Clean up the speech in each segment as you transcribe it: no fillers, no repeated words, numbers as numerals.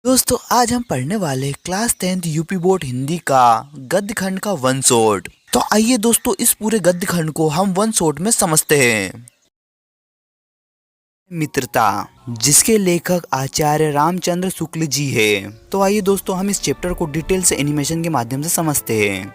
दोस्तों आज हम पढ़ने वाले class 10th UP board Hindi का गद्य खंड का वन शॉट। तो आइए दोस्तों इस पूरे गद्य खंड को हम वन शॉट में समझते हैं। मित्रता, जिसके लेखक आचार्य रामचंद्र शुक्ल जी है। तो आइए दोस्तों हम इस चैप्टर को डिटेल से एनिमेशन के माध्यम से समझते हैं।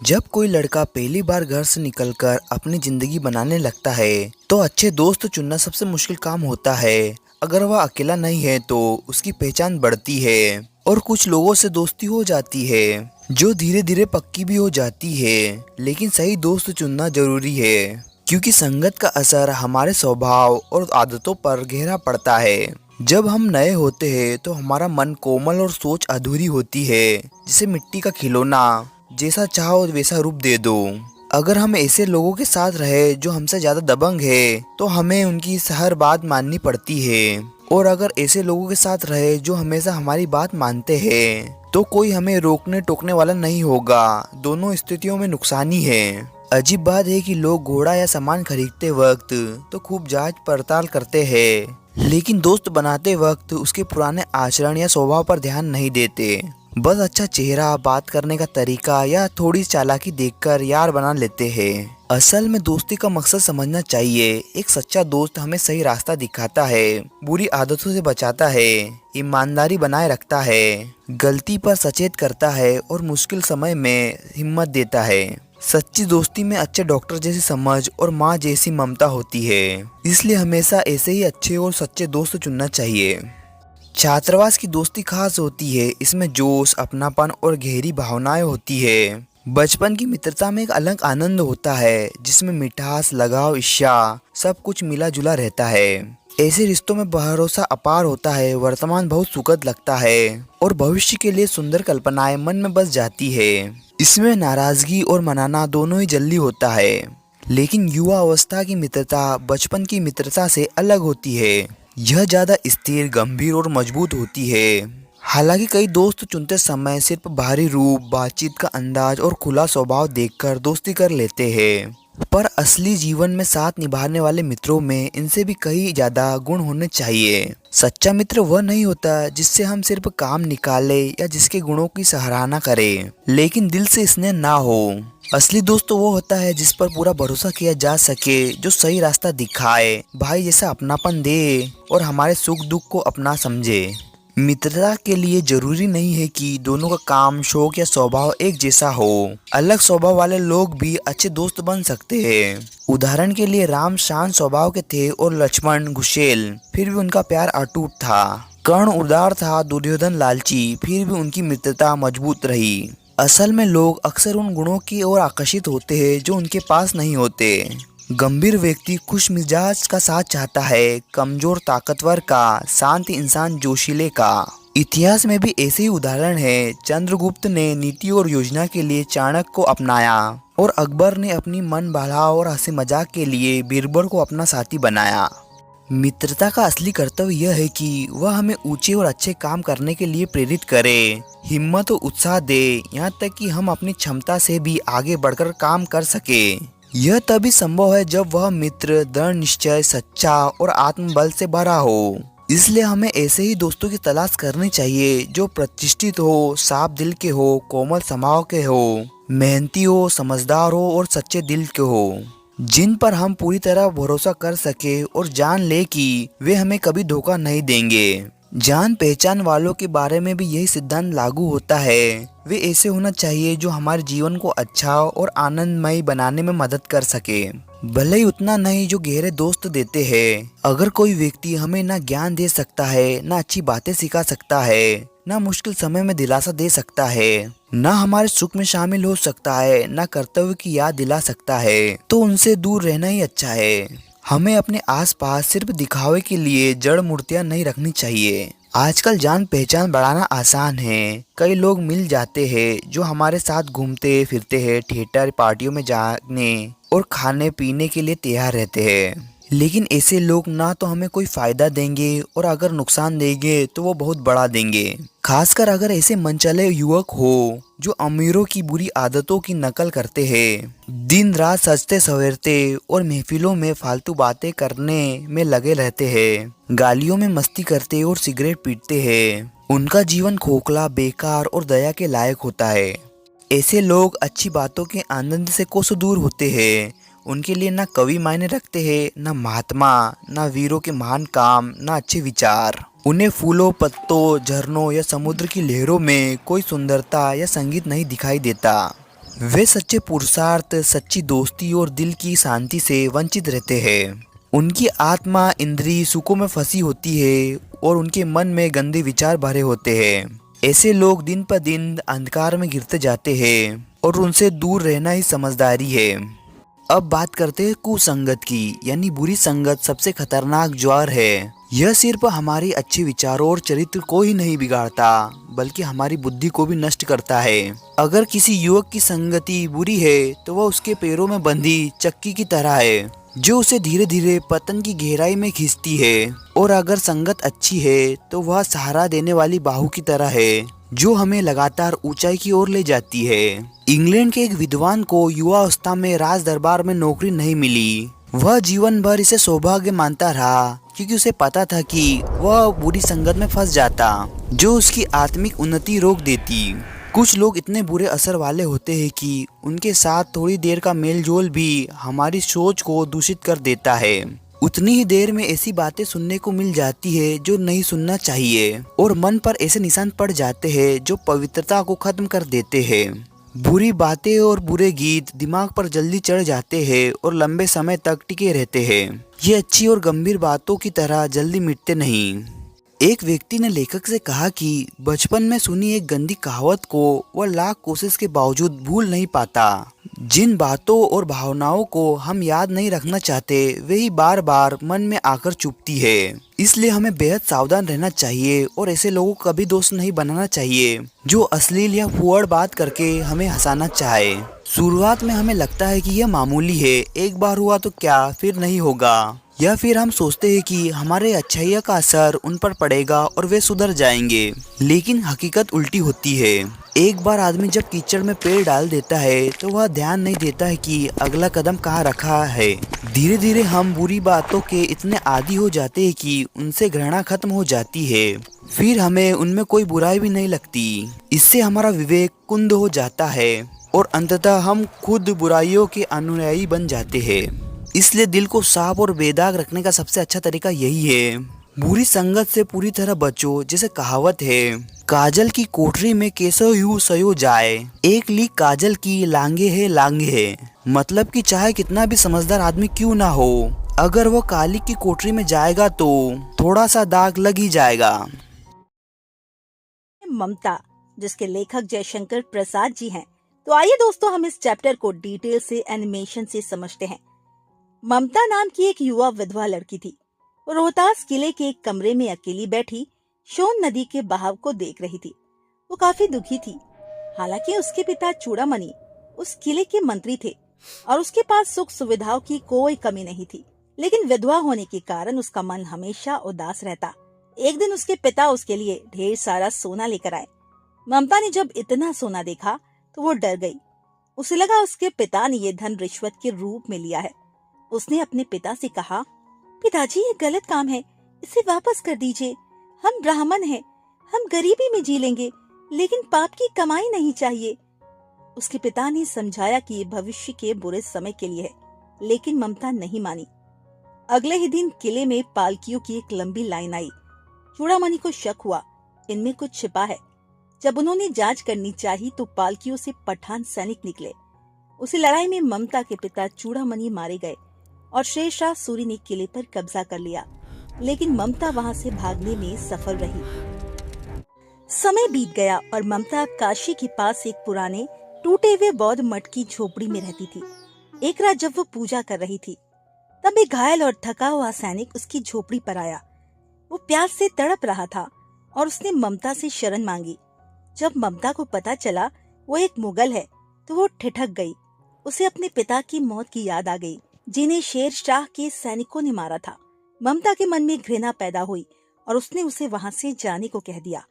जब कोई लड़का पहली बार घर से निकलकर अपनी जिंदगी बनाने लगता है तो अच्छे दोस्त चुनना सबसे मुश्किल काम होता है। अगर वह अकेला नहीं है तो उसकी पहचान बढ़ती है और कुछ लोगों से दोस्ती हो जाती है जो धीरे धीरे पक्की भी हो जाती है। लेकिन सही दोस्त चुनना जरूरी है क्योंकि संगत का असर हमारे स्वभाव और आदतों पर गहरा पड़ता है। जब हम नए होते हैं तो हमारा मन कोमल और सोच अधूरी होती है, जिसे मिट्टी का खिलौना जैसा चाहो वैसा रूप दे दो। अगर हम ऐसे लोगों के साथ रहे जो हमसे ज्यादा दबंग है तो हमें उनकी हर बात माननी पड़ती है, और अगर ऐसे लोगों के साथ रहे जो हमेशा हमारी बात मानते हैं तो कोई हमें रोकने टोकने वाला नहीं होगा। दोनों स्थितियों में नुकसान ही है। अजीब बात है कि लोग घोड़ा या सामान खरीदते वक्त तो खूब जांच पड़ताल करते हैं, लेकिन दोस्त बनाते वक्त उसके पुराने आचरण या स्वभाव पर ध्यान नहीं देते। बस अच्छा चेहरा, बात करने का तरीका या थोड़ी चालाकी देखकर यार बना लेते हैं। असल में दोस्ती का मकसद समझना चाहिए। एक सच्चा दोस्त हमें सही रास्ता दिखाता है, बुरी आदतों से बचाता है, ईमानदारी बनाए रखता है, गलती पर सचेत करता है और मुश्किल समय में हिम्मत देता है। सच्ची दोस्ती में अच्छे डॉक्टर जैसी समझ और माँ जैसी ममता होती है। इसलिए हमेशा ऐसे ही अच्छे और सच्चे दोस्त चुनना चाहिए। छात्रावास की दोस्ती खास होती है। इसमें जोश, अपनापन और गहरी भावनाएं होती है। बचपन की मित्रता में एक अलग आनंद होता है जिसमें मिठास, लगाव, ईर्ष्या सब कुछ मिला जुला रहता है। ऐसे रिश्तों में भरोसा अपार होता है, वर्तमान बहुत सुखद लगता है और भविष्य के लिए सुंदर कल्पनाएं मन में बस जाती है। इसमें नाराजगी और मनाना दोनों ही जल्दी होता है। लेकिन युवा अवस्था की मित्रता बचपन की मित्रता से अलग होती है। यह ज्यादा स्थिर, गंभीर और मजबूत होती है। हालांकि कई दोस्त चुनते समय सिर्फ बाहरी रूप, बातचीत का अंदाज और खुला स्वभाव देखकर दोस्ती कर लेते हैं, पर असली जीवन में साथ निभाने वाले मित्रों में इनसे भी कई ज्यादा गुण होने चाहिए। सच्चा मित्र वह नहीं होता जिससे हम सिर्फ काम निकाले या जिसके गुणों की सराहना करें लेकिन दिल से स्नेह ना हो। असली दोस्त तो वो होता है जिस पर पूरा भरोसा किया जा सके, जो सही रास्ता दिखाए, भाई जैसा अपनापन दे और हमारे सुख दुख को अपना समझे। मित्रता के लिए जरूरी नहीं है कि दोनों का काम, शौक या स्वभाव एक जैसा हो। अलग स्वभाव वाले लोग भी अच्छे दोस्त बन सकते हैं। उदाहरण के लिए राम शांत स्वभाव के थे और लक्ष्मण गुस्सैल, फिर भी उनका प्यार अटूट था। कर्ण उदार था, दुर्योधन लालची, फिर भी उनकी मित्रता मजबूत रही। असल में लोग अक्सर उन गुणों की ओर आकर्षित होते हैं जो उनके पास नहीं होते। गंभीर व्यक्ति खुश मिजाज का साथ चाहता है, कमजोर ताकतवर का, शांत इंसान जोशीले का। इतिहास में भी ऐसे ही उदाहरण है। चंद्रगुप्त ने नीति और योजना के लिए चाणक्य को अपनाया और अकबर ने अपनी मन बढ़ाव और हंसी मजाक के लिए बीरबल को अपना साथी बनाया। मित्रता का असली कर्तव्य यह है कि वह हमें ऊंचे और अच्छे काम करने के लिए प्रेरित करे, हिम्मत और उत्साह दे, यहाँ तक कि हम अपनी क्षमता से भी आगे बढ़कर काम कर सके। यह तभी संभव है जब वह मित्र दृढ़ निश्चय, सच्चा और आत्मबल से भरा हो। इसलिए हमें ऐसे ही दोस्तों की तलाश करनी चाहिए जो प्रतिष्ठित हो, साफ दिल के हो, कोमल स्वभाव के हो, मेहनती हो, समझदार हो और सच्चे दिल के हो, जिन पर हम पूरी तरह भरोसा कर सके और जान ले कि वे हमें कभी धोखा नहीं देंगे। जान पहचान वालों के बारे में भी यही सिद्धांत लागू होता है। वे ऐसे होना चाहिए जो हमारे जीवन को अच्छा और आनंदमय बनाने में मदद कर सके, भले ही उतना नहीं जो गहरे दोस्त देते हैं। अगर कोई व्यक्ति हमें ना ज्ञान दे सकता है, ना अच्छी बातें सिखा सकता है, ना मुश्किल समय में दिलासा दे सकता है, ना हमारे सुख में शामिल हो सकता है, ना कर्तव्य की याद दिला सकता है, तो उनसे दूर रहना ही अच्छा है। हमें अपने आसपास सिर्फ दिखावे के लिए जड़ मूर्तियां नहीं रखनी चाहिए। आजकल जान पहचान बढ़ाना आसान है। कई लोग मिल जाते हैं जो हमारे साथ घूमते फिरते हैं, थिएटर पार्टियों में जाने और खाने पीने के लिए तैयार रहते हैं। लेकिन ऐसे लोग ना तो हमें कोई फायदा देंगे और अगर नुकसान देंगे तो वो बहुत बड़ा देंगे। खासकर अगर ऐसे मनचले युवक हो जो अमीरों की बुरी आदतों की नकल करते हैं, दिन रात सजते सवेरते और महफिलों में फालतू बातें करने में लगे रहते हैं, गालियों में मस्ती करते और सिगरेट पीते हैं, उनका जीवन खोखला, बेकार और दया के लायक होता है। ऐसे लोग अच्छी बातों के आनंद से कोसों दूर होते हैं। उनके लिए ना कवि मायने रखते हैं, ना महात्मा, ना वीरों के महान काम, ना अच्छे विचार। उन्हें फूलों, पत्तों, झरनों या समुद्र की लहरों में कोई सुंदरता या संगीत नहीं दिखाई देता। वे सच्चे पुरुषार्थ, सच्ची दोस्ती और दिल की शांति से वंचित रहते हैं। उनकी आत्मा इंद्रिय सुखों में फंसी होती है और उनके मन में गंदे विचार भरे होते हैं। ऐसे लोग दिन पर दिन अंधकार में गिरते जाते हैं और उनसे दूर रहना ही समझदारी है। अब बात करते हैं कुसंगत की, यानी बुरी संगत सबसे खतरनाक ज्वार है। यह सिर्फ हमारे अच्छे विचारों और चरित्र को ही नहीं बिगाड़ता, बल्कि हमारी बुद्धि को भी नष्ट करता है। अगर किसी युवक की संगति बुरी है तो वह उसके पैरों में बंधी चक्की की तरह है, जो उसे धीरे धीरे पतन की गहराई में खींचती है। और अगर संगत अच्छी है तो वह सहारा देने वाली बाहु की तरह है, जो हमें लगातार ऊंचाई की ओर ले जाती है। इंग्लैंड के एक विद्वान को युवावस्था में राज दरबार में नौकरी नहीं मिली। वह जीवन भर इसे सौभाग्य मानता रहा, क्योंकि उसे पता था कि वह बुरी संगत में फंस जाता, जो उसकी आत्मिक उन्नति रोक देती। कुछ लोग इतने बुरे असर वाले होते हैं कि उनके साथ थोड़ी देर का मेलजोल भी हमारी सोच को दूषित कर देता है। उतनी ही देर में ऐसी बातें सुनने को मिल जाती है जो नहीं सुनना चाहिए, और मन पर ऐसे निशान पड़ जाते हैं जो पवित्रता को खत्म कर देते हैं। बुरी बातें और बुरे गीत दिमाग पर जल्दी चढ़ जाते हैं और लंबे समय तक टिके रहते हैं। ये अच्छी और गंभीर बातों की तरह जल्दी मिटते नहीं। एक व्यक्ति ने लेखक से कहा कि बचपन में सुनी एक गंदी कहावत को वह लाख कोशिश के बावजूद भूल नहीं पाता। जिन बातों और भावनाओं को हम याद नहीं रखना चाहते, वही बार बार मन में आकर चुभती है। इसलिए हमें बेहद सावधान रहना चाहिए और ऐसे लोगों को कभी दोस्त नहीं बनाना चाहिए जो अश्लील या फुहड़ बात करके हमें हंसाना चाहे। शुरुआत में हमें लगता है कि यह मामूली है, एक बार हुआ तो क्या, फिर नहीं होगा। या फिर हम सोचते हैं कि हमारे अच्छाइयों का असर उन पर पड़ेगा और वे सुधर जाएंगे, लेकिन हकीकत उल्टी होती है। एक बार आदमी जब कीचड़ में पैर डाल देता है तो वह ध्यान नहीं देता है कि अगला कदम कहाँ रखा है। धीरे धीरे हम बुरी बातों के इतने आदी हो जाते हैं कि उनसे घृणा खत्म हो जाती है। फिर हमें उनमें कोई बुराई भी नहीं लगती। इससे हमारा विवेक कुंद हो जाता है और अंततः हम खुद बुराइयों के अनुयायी बन जाते हैं। इसलिए दिल को साफ और बेदाग रखने का सबसे अच्छा तरीका यही है। बुरी संगत से पूरी तरह बचो। जैसे कहावत है, काजल की कोठरी में कैसो यूं सयो जाए, एक लीक काजल की लांगे है। मतलब कि चाहे कितना भी समझदार आदमी क्यों ना हो, अगर वो काली की कोठरी में जाएगा तो थोड़ा सा दाग लग ही जाएगा। ममता, जिसके लेखक जयशंकर प्रसाद जी हैं। तो आइए दोस्तों, हम इस चैप्टर को डिटेल से एनिमेशन से समझते हैं। ममता नाम की एक युवा विधवा लड़की थी। वो रोहतास किले के एक कमरे में अकेली बैठी सोन नदी के बहाव को देख रही थी। वो काफी दुखी थी। हालांकि उसके पिता चूड़ामणि उस किले के मंत्री थे और उसके पास सुख सुविधाओं की कोई कमी नहीं थी, लेकिन विधवा होने के कारण उसका मन हमेशा उदास रहता। एक दिन उसके पिता उसके लिए ढेर सारा सोना लेकर आए। ममता ने जब इतना सोना देखा तो वो डर गई। उसे लगा उसके पिता ने ये धन रिश्वत के रूप में लिया है। उसने अपने पिता से कहा, पिताजी ये गलत काम है, इसे वापस कर दीजिए। हम ब्राह्मण हैं, हम गरीबी में जी लेंगे, लेकिन पाप की कमाई नहीं चाहिए। उसके पिता ने समझाया कि ये भविष्य के बुरे समय के लिए है, लेकिन ममता नहीं मानी। अगले ही दिन किले में पालकियों की एक लंबी लाइन आई। चूड़ामणि को शक हुआ, इनमें कुछ छिपा है। जब उन्होंने जांच करनी चाही तो पालकियों से पठान सैनिक निकले। उसी लड़ाई में ममता के पिता चूड़ामणि मारे गए और शेरशाह सूरी ने किले पर कब्जा कर लिया, लेकिन ममता वहां से भागने में सफल रही। समय बीत गया और ममता काशी के पास एक पुराने टूटे हुए बौद्ध मठ की झोपड़ी में रहती थी। एक रात जब वो पूजा कर रही थी, तब एक घायल और थका हुआ सैनिक उसकी झोपड़ी पर आया। वो प्यास से तड़प रहा था और उसने ममता से शरण मांगी। जब ममता को पता चला वो एक मुगल है तो वो ठिठक गई। उसे अपने पिता की मौत की याद आ गई, जिन्हें शेरशाह के सैनिकों ने मारा था। ममता के मन में घृणा पैदा हुई और उसने उसे वहां से जाने को कह दिया,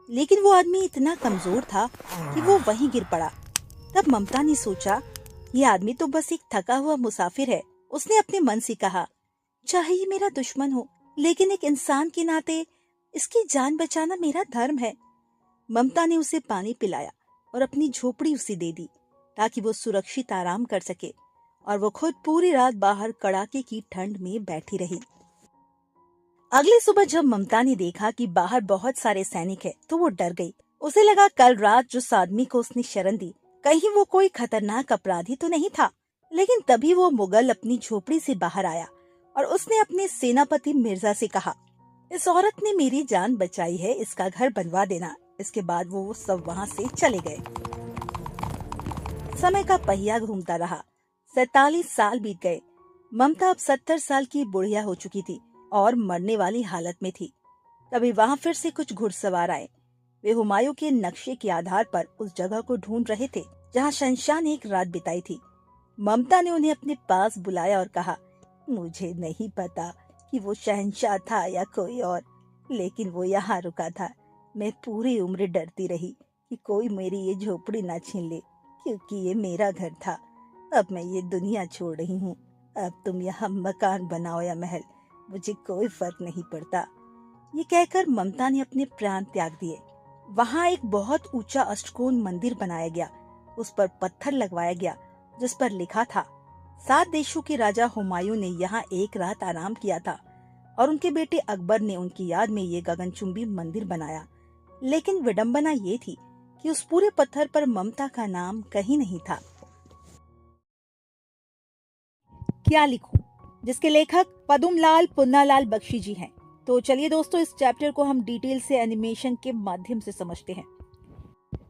लेकिन वो आदमी इतना कमजोर था कि वो वहीं गिर पड़ा। तब ममता ने सोचा, ये आदमी तो बस एक थका हुआ मुसाफिर है। उसने अपने मन से कहा, चाहे ये मेरा दुश्मन हो, लेकिन एक इंसान के नाते इसकी जान बचाना मेरा धर्म है। ममता ने उसे पानी पिलाया और अपनी झोपड़ी उसे दे दी ताकि वो सुरक्षित आराम कर सके, और वो खुद पूरी रात बाहर कड़ाके की ठंड में बैठी रही। अगली सुबह जब ममता ने देखा कि बाहर बहुत सारे सैनिक हैं, तो वो डर गई। उसे लगा कल रात जिस आदमी को उसने शरण दी, कहीं वो कोई खतरनाक अपराधी तो नहीं था। लेकिन तभी वो मुगल अपनी झोपड़ी से बाहर आया और उसने अपने सेनापति मिर्जा से कहा, इस औरत ने मेरी जान बचाई है, इसका घर बनवा देना। इसके बाद वो सब वहाँ से चले गए। समय का पहिया घूमता रहा। 47 साल बीत गए। ममता अब 70 साल की बुढ़िया हो चुकी थी और मरने वाली हालत में थी। तभी वहाँ फिर से कुछ घुड़सवार आए। वे हुमायूं के नक्शे के आधार पर उस जगह को ढूंढ रहे थे जहाँ शहंशाह ने एक रात बिताई थी। ममता ने उन्हें अपने पास बुलाया और कहा, मुझे नहीं पता कि वो शहंशाह था या कोई और, लेकिन वो यहाँ रुका था। मैं पूरी उम्र डरती रही कि कोई मेरी ये झोपड़ी ना छीन ले, क्योंकि ये मेरा घर था। अब मैं ये दुनिया छोड़ रही हूँ। अब तुम यहाँ मकान बनाओ या महल, मुझे कोई फर्क नहीं पड़ता। ये कहकर ममता ने अपने प्राण त्याग दिए। वहाँ एक बहुत ऊंचा अष्टकोण मंदिर बनाया गया। उस पर पत्थर लगवाया गया जिस पर लिखा था, 7 देशों के राजा हुमायूं ने यहाँ एक रात आराम किया था और उनके बेटे अकबर ने उनकी याद में ये गगनचुंबी मंदिर बनाया। लेकिन विडंबना ये थी कि उस पूरे पत्थर पर ममता का नाम कहीं नहीं था। क्या लिखूं, जिसके लेखक पदुमलाल पुन्नालाल बख्शी जी हैं। तो चलिए दोस्तों, इस चैप्टर को हम डिटेल से एनिमेशन के माध्यम से समझते हैं।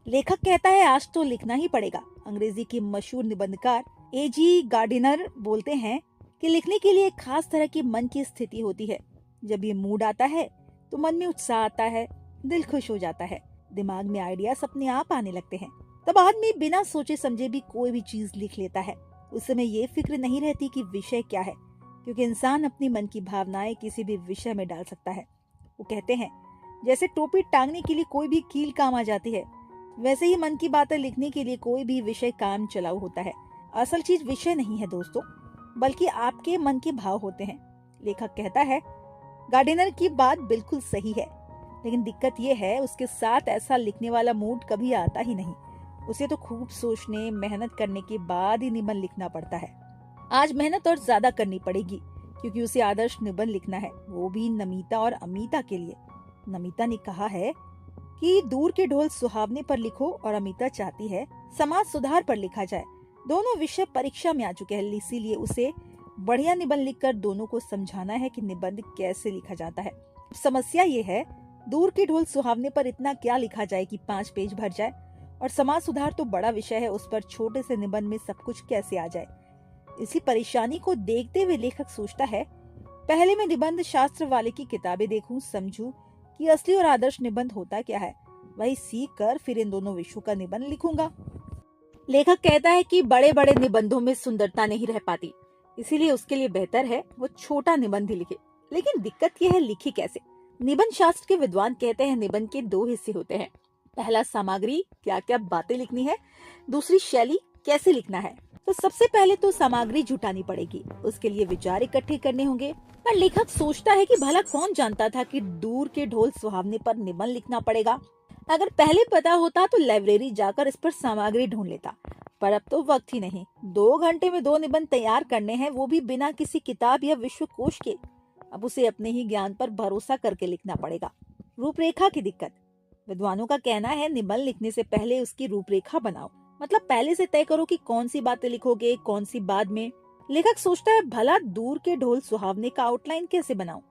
लेखक कहता है, आज तो लिखना ही पड़ेगा। अंग्रेजी के मशहूर निबंधकार एजी गार्डिनर बोलते हैं कि लिखने के लिए एक खास तरह की मन की स्थिति होती है। जब ये मूड आता है तो मन में उत्साह आता है, दिल खुश हो जाता है, दिमाग में आइडियाज अपने आप आने लगते हैं। तब आदमी बिना सोचे समझे भी कोई भी चीज लिख लेता है। उस समय ये फिक्र नहीं रहती कि विषय क्या है, क्योंकि इंसान अपनी मन की भावनाएं किसी भी विषय में डाल सकता है। वो कहते हैं, जैसे टोपी टांगने के लिए कोई भी कील काम आ जाती है, वैसे ही मन की बातें लिखने के लिए कोई भी विषय काम चलाऊ होता है। असल चीज विषय नहीं है दोस्तों, बल्कि आपके मन के भाव होते हैं। लेखक कहता है, गार्डिनर की बात बिल्कुल सही है, लेकिन दिक्कत ये है उसके साथ ऐसा लिखने वाला मूड कभी आता ही नहीं। उसे तो खूब सोचने, मेहनत करने के बाद ही निबंध लिखना पड़ता है। आज मेहनत और ज्यादा करनी पड़ेगी, क्योंकि उसे आदर्श निबंध लिखना है, वो भी नमिता और अमिता के लिए। नमिता ने कहा है कि दूर के ढोल सुहावने पर लिखो, और अमिता चाहती है समाज सुधार पर लिखा जाए। दोनों विषय परीक्षा में आ चुके हैं, इसीलिए उसे बढ़िया निबंध लिखकर दोनों को समझाना है कि निबंध कैसे लिखा जाता है। समस्या ये है, दूर के ढोल सुहावने पर इतना क्या लिखा जाए कि 5 पेज भर जाए, और समाज सुधार तो बड़ा विषय है, उस पर छोटे से निबंध में सब कुछ कैसे आ जाए। इसी परेशानी को देखते हुए लेखक सोचता है, पहले मैं निबंध शास्त्र वाले की किताबें देखूं, समझूं कि असली और आदर्श निबंध होता क्या है, वही सीख कर फिर इन दोनों विषयों का निबंध लिखूंगा। लेखक कहता है कि बड़े बड़े निबंधों में सुंदरता नहीं रह पाती, इसीलिए उसके लिए बेहतर है वो छोटा निबंध ही लिखे। लेकिन दिक्कत यह है, लिखे कैसे। निबंध शास्त्र के विद्वान कहते हैं, निबंध के 2 हिस्से होते हैं। पहला, सामग्री, क्या क्या बातें लिखनी है। दूसरी, शैली, कैसे लिखना है। तो सबसे पहले तो सामग्री जुटानी पड़ेगी, उसके लिए विचार इकट्ठे करने होंगे। पर लेखक सोचता है कि भला कौन जानता था कि दूर के ढोल सुहावने पर निबंध लिखना पड़ेगा। अगर पहले पता होता तो लाइब्रेरी जाकर इस पर सामग्री ढूंढ लेता, पर अब तो वक्त ही नहीं। 2 घंटे में 2 निबंध तैयार करने हैं, वो भी बिना किसी किताब या विश्वकोश के। अब उसे अपने ही ज्ञान पर भरोसा करके लिखना पड़ेगा। रूपरेखा की दिक्कत। विद्वानों का कहना है, निबंध लिखने से पहले उसकी रूपरेखा बनाओ, मतलब पहले से तय करो कि कौन सी बातें लिखोगे, कौन सी बाद में। लेखक सोचता है, भला दूर के ढोल सुहावने का आउटलाइन कैसे बनाऊं।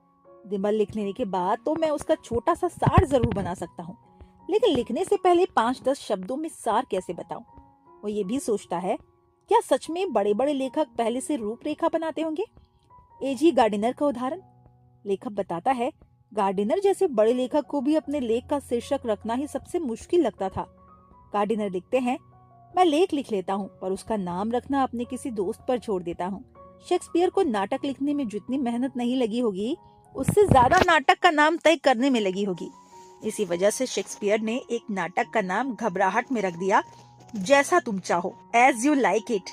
निबंध लिख लेने के बाद तो मैं उसका छोटा सा सार जरूर बना सकता हूँ, लेकिन लिखने से पहले 5-10 शब्दों में सार कैसे बताऊं। वो ये भी सोचता है, क्या सच में बड़े बड़े लेखक पहले से रूपरेखा बनाते होंगे। एजी गार्डिनर का उदाहरण। लेखक बताता है, गार्डिनर जैसे बड़े लेखक को भी अपने लेख का शीर्षक रखना ही सबसे मुश्किल लगता था। गार्डिनर लिखते हैं, मैं लेख लिख लेता हूँ, पर उसका नाम रखना अपने किसी दोस्त पर छोड़ देता हूँ। शेक्सपियर को नाटक लिखने में जितनी मेहनत नहीं लगी होगी, उससे ज्यादा नाटक का नाम तय करने में लगी होगी। इसी वजह से शेक्सपियर ने एक नाटक का नाम घबराहट में रख दिया, जैसा तुम चाहो, एज यू लाइक इट।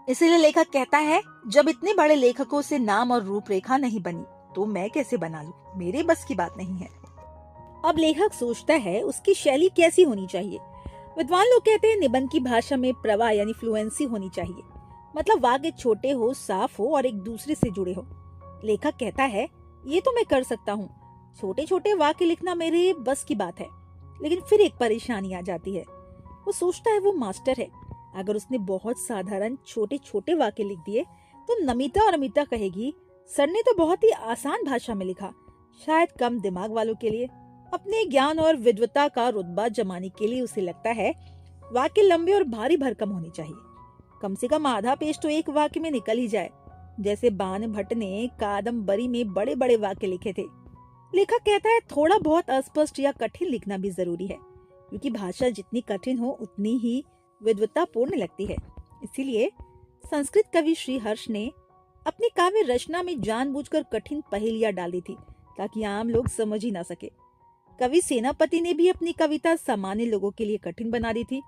इसीलिए लेखक कहता है, जब इतने बड़े लेखकों से नाम और रूपरेखा नहीं बनी, तो मैं कैसे बना लूं, मेरे बस की बात नहीं है। अब लेखक सोचता है उसकी शैली कैसी होनी चाहिए। विद्वान लोग कहते हैं निबंध की भाषा में प्रवाह यानी फ्लुएंसी होनी चाहिए, मतलब वाक्य छोटे हो, साफ हो और एक दूसरे से जुड़े हो। लेखक कहता है ये तो मैं कर सकता हूँ, छोटे छोटे वाक्य लिखना मेरे बस की बात है। लेकिन फिर एक परेशानी आ जाती है। वो सोचता है वो मास्टर है, अगर उसने बहुत साधारण छोटे छोटे वाक्य लिख दिए तो नमिता और अमिता कहेगी सर ने तो बहुत ही आसान भाषा में लिखा। शायद कम दिमाग वालों के लिए, अपने ज्ञान और विद्वता का रुतबा जमाने के लिए उसे लगता है वाक्य लंबे और भारी भरकम होने चाहिए। कम से कम आधा पेज तो एक वाक्य में निकल ही जाए, जैसे बाण भट्ट ने कादम्बरी में बड़े बड़े वाक्य लिखे थे। लेखक कहता है थोड़ा बहुत अस्पष्ट या कठिन लिखना भी जरूरी है, क्योंकि भाषा जितनी कठिन हो उतनी ही विद्वतापूर्ण लगती है। इसीलिए संस्कृत कवि श्री हर्ष ने अपनी काव्य रचना में जानबूझकर कठिन पहेलियां डाली थी, ताकि आम लोग समझ ही ना सके। कवि सेनापति ने भी अपनी कविता सामान्य लोगों के लिए कठिन बना दी थी।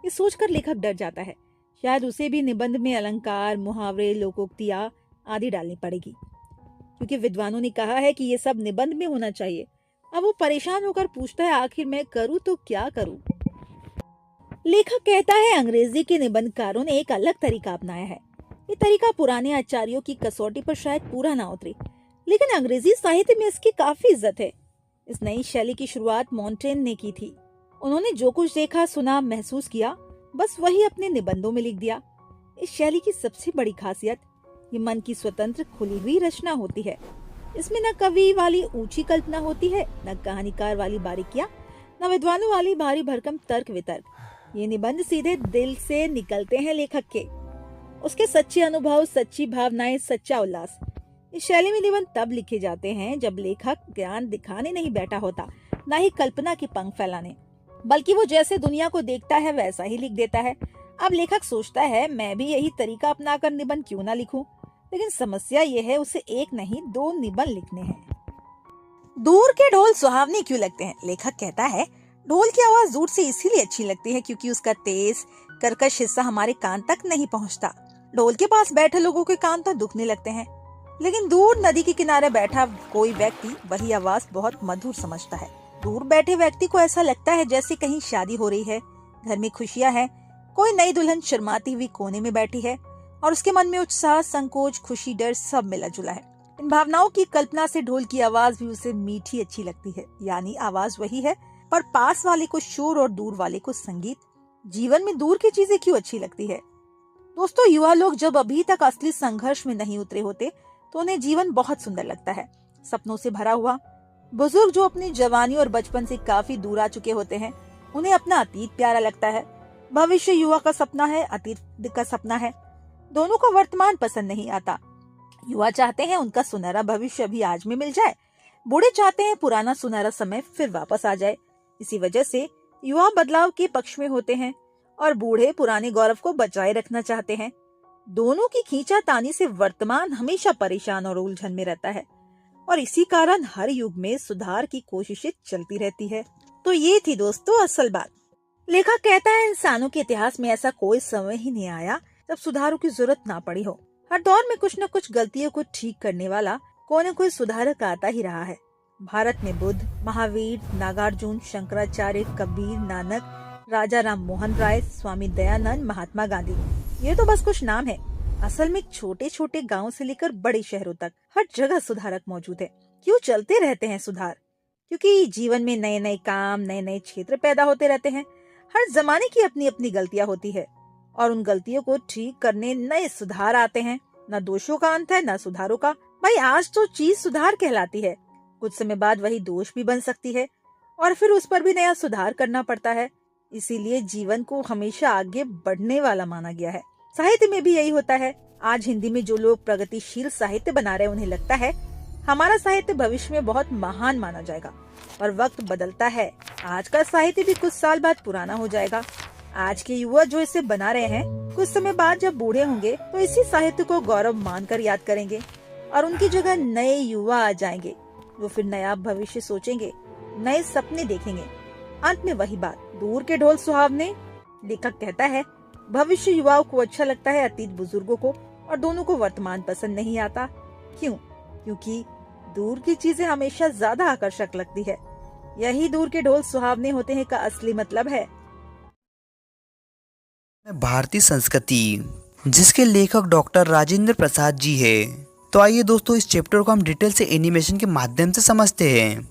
ये सोचकर लेखक डर जाता है, शायद उसे भी निबंध में अलंकार, मुहावरे, लोकोक्तियां आदि डालनी पड़ेगी, क्योंकि विद्वानों ने कहा है कि ये सब निबंध में होना चाहिए। अब वो परेशान होकर पूछता है आखिर मैं करूँ तो क्या करूँ। लेखक कहता है अंग्रेजी के निबंधकारों ने एक अलग तरीका अपनाया है। ये तरीका पुराने आचार्यों की कसौटी पर शायद पूरा ना उतरे, लेकिन अंग्रेजी साहित्य में इसकी काफी इज्जत है। इस नई शैली की शुरुआत मॉन्टेन ने की थी। उन्होंने जो कुछ देखा, सुना, महसूस किया, बस वही अपने निबंधों में लिख दिया। इस शैली की सबसे बड़ी खासियत ये मन की स्वतंत्र खुली हुई रचना होती है। इसमें न कवि वाली ऊंची कल्पना होती है, न कहानीकार वाली बारीकियां, न विद्वानों वाली भारी भरकम तर्क वितर्क। ये निबंध सीधे दिल से निकलते हैं लेखक के, उसके सच्चे अनुभव, सच्ची भावनाएं, सच्चा उल्लास। इस शैली में निबंध तब लिखे जाते हैं जब लेखक ज्ञान दिखाने नहीं बैठा होता, न ही कल्पना के पंख फैलाने, बल्कि वो जैसे दुनिया को देखता है वैसा ही लिख देता है। अब लेखक सोचता है मैं भी यही तरीका अपनाकर निबंध क्यों ना लिखूं, लेकिन समस्या ये है उसे एक नहीं 2 निबंध लिखने हैं। दूर के ढोल सुहावने क्यों लगते हैं? लेखक कहता है ढोल की आवाज दूर से इसीलिए अच्छी लगती है क्योंकि उसका तेज कर्कश हिस्सा हमारे कान तक नहीं पहुंचता। ढोल के पास बैठे लोगों के कान तो दुखने लगते हैं, लेकिन दूर नदी के किनारे बैठा कोई व्यक्ति वही आवाज बहुत मधुर समझता है। दूर बैठे व्यक्ति को ऐसा लगता है जैसे कहीं शादी हो रही है, घर में खुशियां हैं, कोई नई दुल्हन शर्माती हुई कोने में बैठी है और उसके मन में उत्साह, संकोच, खुशी, डर सब मिला जुला है। इन भावनाओं की कल्पना से ढोल की आवाज भी उसे मीठी अच्छी लगती है, यानी आवाज वही है पर पास वाले को शोर और दूर वाले को संगीत। जीवन में दूर की चीजें क्यों अच्छी लगती है? दोस्तों, युवा लोग जब अभी तक असली संघर्ष में नहीं उतरे होते तो उन्हें जीवन बहुत सुंदर लगता है, सपनों से भरा हुआ। बुजुर्ग जो अपनी जवानी और बचपन से काफी दूर आ चुके होते हैं, उन्हें अपना अतीत प्यारा लगता है। भविष्य युवा का सपना है, अतीत का सपना है, दोनों को वर्तमान पसंद नहीं आता। युवा चाहते हैं उनका सुनहरा भविष्य अभी आज में मिल जाए, बूढ़े चाहते हैं पुराना सुनहरा समय फिर वापस आ जाए। इसी वजह से युवा बदलाव के पक्ष में होते हैं और बूढ़े पुराने गौरव को बचाए रखना चाहते हैं। दोनों की खींचातानी से वर्तमान हमेशा परेशान और उलझन में रहता है और इसी कारण हर युग में सुधार की कोशिशें चलती रहती है। तो ये थी दोस्तों असल बात। लेखक कहता है इंसानों के इतिहास में ऐसा कोई समय ही नहीं आया जब सुधारों की जरूरत ना पड़ी हो। हर दौर में कुछ न कुछ गलतियों को ठीक करने वाला कोई न कोई सुधारक आता ही रहा है। भारत में बुद्ध, महावीर, नागार्जुन, शंकराचार्य, कबीर, नानक, राजा राम मोहन राय, स्वामी दयानंद, महात्मा गांधी, ये तो बस कुछ नाम है। असल में छोटे छोटे गाँव से लेकर बड़े शहरों तक हर जगह सुधारक मौजूद है। क्यों चलते रहते हैं सुधार? क्योंकि जीवन में नए नए काम, नए नए क्षेत्र पैदा होते रहते हैं। हर जमाने की अपनी अपनी गलतियां होती है और उन गलतियों को ठीक करने नए सुधार आते हैं। न दोषों का अंत है, न सुधारों का। भाई आज तो चीज सुधार कहलाती है, कुछ समय बाद वही दोष भी बन सकती है और फिर उस पर भी नया सुधार करना पड़ता है। इसीलिए जीवन को हमेशा आगे बढ़ने वाला माना गया है। साहित्य में भी यही होता है। आज हिंदी में जो लोग प्रगतिशील साहित्य बना रहे हैं, उन्हें लगता है हमारा साहित्य भविष्य में बहुत महान माना जाएगा, और वक्त बदलता है। आज का साहित्य भी कुछ साल बाद पुराना हो जाएगा। आज के युवा जो इसे बना रहे हैं, कुछ समय बाद जब बूढ़े होंगे तो इसी साहित्य को गौरव मानकर याद करेंगे और उनकी जगह नए युवा आ जाएंगे, वो फिर नया भविष्य सोचेंगे, नए सपने देखेंगे। अंत में वही बात, दूर के ढोल सुहावने। लेखक कहता है भविष्य युवाओं को अच्छा लगता है, अतीत बुजुर्गों को, और दोनों को वर्तमान पसंद नहीं आता। क्यों? क्योंकि दूर की चीजें हमेशा ज्यादा आकर्षक लगती है। यही दूर के ढोल सुहावने होते हैं का असली मतलब है। भारतीय संस्कृति, जिसके लेखक डॉक्टर राजेंद्र प्रसाद जी है। तो आइए दोस्तों, इस चैप्टर को हम डिटेल से एनिमेशन के माध्यम से समझते हैं।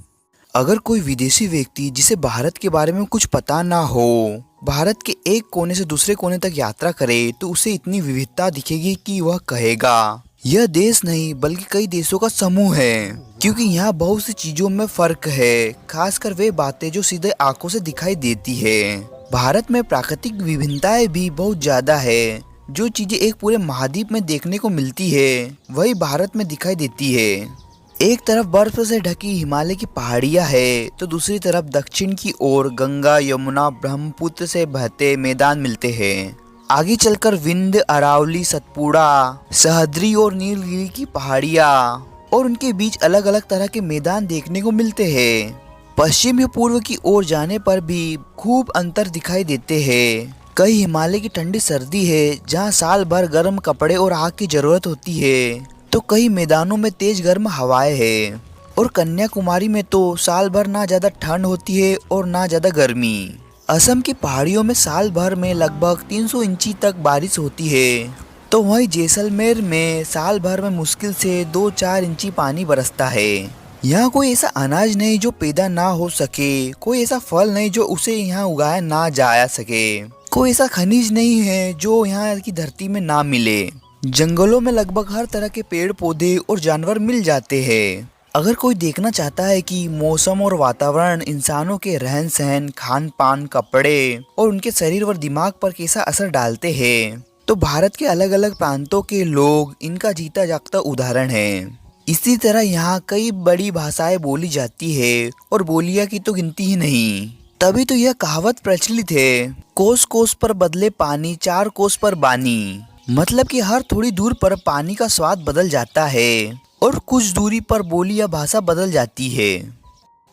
अगर कोई विदेशी व्यक्ति जिसे भारत के बारे में कुछ पता ना हो, भारत के एक कोने से दूसरे कोने तक यात्रा करे तो उसे इतनी विविधता दिखेगी कि वह कहेगा यह देश नहीं बल्कि कई देशों का समूह है, क्योंकि यहाँ बहुत सी चीजों में फर्क है, खासकर वे बातें जो सीधे आंखों से दिखाई देती है। भारत में प्राकृतिक विभिन्नताएं भी बहुत ज्यादा है। जो चीजें एक पूरे महाद्वीप में देखने को मिलती है वही भारत में दिखाई देती है। एक तरफ बर्फ से ढकी हिमालय की पहाड़ियां है तो दूसरी तरफ दक्षिण की ओर गंगा, यमुना, ब्रह्मपुत्र से बहते मैदान मिलते हैं। आगे चलकर विंध्य, अरावली, सतपुड़ा, सह्याद्री और नीलगिरी की पहाड़ियां और उनके बीच अलग अलग तरह के मैदान देखने को मिलते हैं। पश्चिम या पूर्व की ओर जाने पर भी खूब अंतर दिखाई देते हैं। कई हिमालय की ठंडी सर्दी है जहाँ साल भर गर्म कपड़े और आग की जरूरत होती है, तो कई मैदानों में तेज गर्म हवाएं हैं। और कन्याकुमारी में तो साल भर ना ज्यादा ठंड होती है और ना ज्यादा गर्मी। असम की पहाड़ियों में साल भर में लगभग 300 इंची तक बारिश होती है, तो वहीं जैसलमेर में साल भर में मुश्किल से 2-4 इंची पानी बरसता है। यहाँ कोई ऐसा अनाज नहीं जो पैदा ना हो सके, कोई ऐसा फल नहीं जो उसे यहाँ उगाया ना जा सके, कोई ऐसा खनिज नहीं है जो यहाँ की धरती में ना मिले। जंगलों में लगभग हर तरह के पेड़ पौधे और जानवर मिल जाते हैं। अगर कोई देखना चाहता है कि मौसम और वातावरण इंसानों के रहन सहन, खान पान, कपड़े और उनके शरीर और दिमाग पर कैसा असर डालते हैं, तो भारत के अलग अलग प्रांतों के लोग इनका जीता जागता उदाहरण है। इसी तरह यहाँ कई बड़ी भाषाएं बोली जाती है और बोलियां की तो गिनती ही नहीं। तभी तो यह कहावत प्रचलित है, कोस कोस पर बदले पानी, 4 कोस पर बानी। मतलब कि हर थोड़ी दूर पर पानी का स्वाद बदल जाता है और कुछ दूरी पर बोली या भाषा बदल जाती है।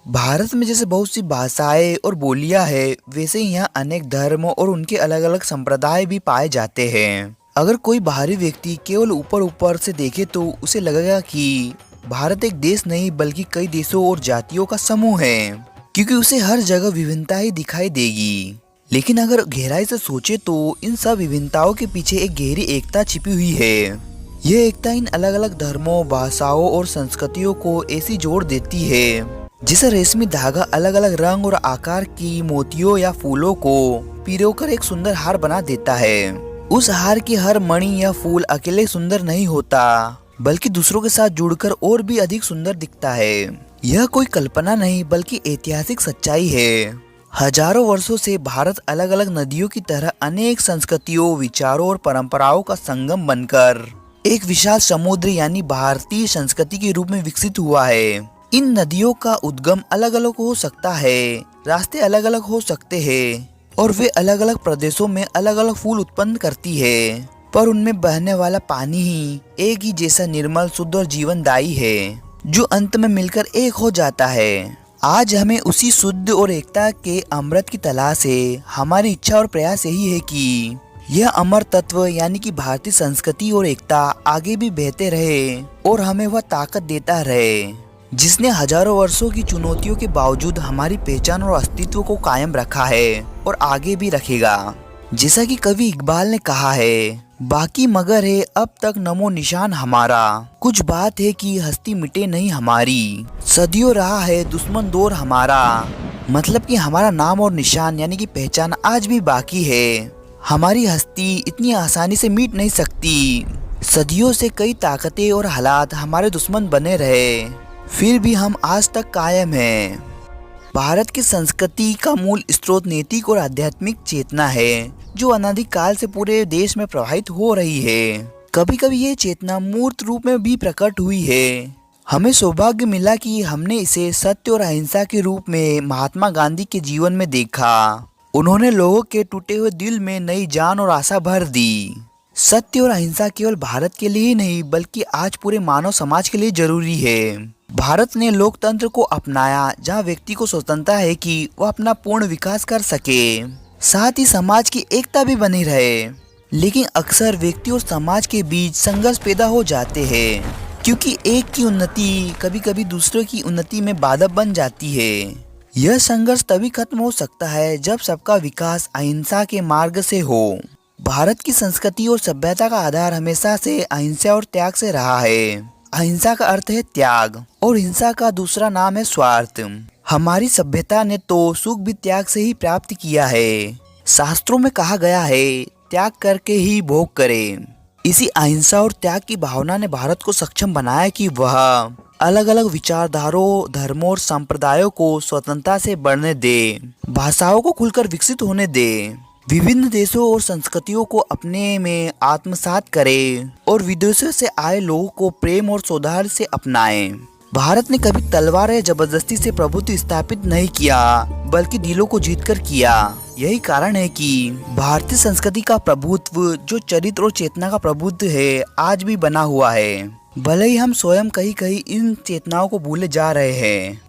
भारत में जैसे बहुत सी भाषाएं और बोलियां है, वैसे ही यहाँ अनेक धर्म और उनके अलग अलग संप्रदाय भी पाए जाते हैं। अगर कोई बाहरी व्यक्ति केवल ऊपर ऊपर से देखे तो उसे लगेगा कि भारत एक देश नहीं बल्कि कई देशों और जातियों का समूह है, क्योंकि उसे हर जगह विभिन्नता ही दिखाई देगी। लेकिन अगर गहराई से सोचे तो इन सब विभिन्नताओं के पीछे एक गहरी एकता छिपी हुई है। यह एकता इन अलग अलग धर्मों, भाषाओं और संस्कृतियों को ऐसी जोड़ देती है जिसे रेशमी धागा अलग अलग रंग और आकार की मोतियों या फूलों को पिरोकर एक सुंदर हार बना देता है। उस हार की हर मणि या फूल अकेले सुंदर नहीं होता, बल्कि दूसरों के साथ जुड़कर और भी अधिक सुंदर दिखता है। यह कोई कल्पना नहीं बल्कि ऐतिहासिक सच्चाई है। हजारों वर्षों से भारत अलग अलग नदियों की तरह अनेक संस्कृतियों, विचारों और परंपराओं का संगम बनकर एक विशाल समुद्र यानी भारतीय संस्कृति के रूप में विकसित हुआ है। इन नदियों का उद्गम अलग अलग हो सकता है, रास्ते अलग अलग हो सकते हैं और वे अलग अलग प्रदेशों में अलग अलग फूल उत्पन्न करती है, पर उनमें बहने वाला पानी ही एक ही जैसा निर्मल, शुद्ध और जीवनदायी है, जो अंत में मिलकर एक हो जाता है। आज हमें उसी शुद्ध और एकता के अमृत की तलाश है। हमारी इच्छा और प्रयास यही है कि यह अमर तत्व यानी कि भारतीय संस्कृति और एकता आगे भी बहते रहे और हमें वह ताकत देता रहे जिसने हजारों वर्षों की चुनौतियों के बावजूद हमारी पहचान और अस्तित्व को कायम रखा है और आगे भी रखेगा। जैसा कि कवि इकबाल ने कहा है, बाकी मगर है अब तक नमो निशान हमारा, कुछ बात है कि हस्ती मिटे नहीं हमारी, सदियों रहा है दुश्मन दौर हमारा। मतलब कि हमारा नाम और निशान यानी कि पहचान आज भी बाकी है। हमारी हस्ती इतनी आसानी से मिट नहीं सकती। सदियों से कई ताकतें और हालात हमारे दुश्मन बने रहे, फिर भी हम आज तक कायम हैं। भारत की संस्कृति का मूल स्रोत नैतिक और आध्यात्मिक चेतना है, जो अनादिकाल से पूरे देश में प्रवाहित हो रही है। कभी कभी ये चेतना मूर्त रूप में भी प्रकट हुई है। हमें सौभाग्य मिला कि हमने इसे सत्य और अहिंसा के रूप में महात्मा गांधी के जीवन में देखा। उन्होंने लोगों के टूटे हुए दिल में नई जान और आशा भर दी। सत्य और अहिंसा केवल भारत के लिए ही नहीं बल्कि आज पूरे मानव समाज के लिए जरूरी है। भारत ने लोकतंत्र को अपनाया, जहां व्यक्ति को स्वतंत्रता है कि वह अपना पूर्ण विकास कर सके, साथ ही समाज की एकता भी बनी रहे। लेकिन अक्सर व्यक्ति और समाज के बीच संघर्ष पैदा हो जाते हैं, क्योंकि एक की उन्नति कभी कभी दूसरों की उन्नति में बाधा बन जाती है। यह संघर्ष तभी खत्म हो सकता है जब सबका विकास अहिंसा के मार्ग से हो। भारत की संस्कृति और सभ्यता का आधार हमेशा से अहिंसा और त्याग से रहा है। अहिंसा का अर्थ है त्याग और हिंसा का दूसरा नाम है स्वार्थ। हमारी सभ्यता ने तो सुख भी त्याग से ही प्राप्त किया है। शास्त्रों में कहा गया है त्याग करके ही भोग करें। इसी अहिंसा और त्याग की भावना ने भारत को सक्षम बनाया कि वह अलग अलग विचारधाराओं, धर्मों और संप्रदायों को स्वतंत्रता से बढ़ने दे, भाषाओं को खुलकर विकसित होने दे, विभिन्न देशों और संस्कृतियों को अपने में आत्मसात करे और विदेशों से आए लोगों को प्रेम और सौहार्द से अपनाए। भारत ने कभी तलवार या जबरदस्ती से प्रभुत्व स्थापित नहीं किया, बल्कि दिलों को जीतकर किया। यही कारण है कि भारतीय संस्कृति का प्रभुत्व, जो चरित्र और चेतना का प्रभुत्व है, आज भी बना हुआ है, भले ही हम स्वयं कहीं कहीं इन चेतनाओं को भूले जा रहे हैं।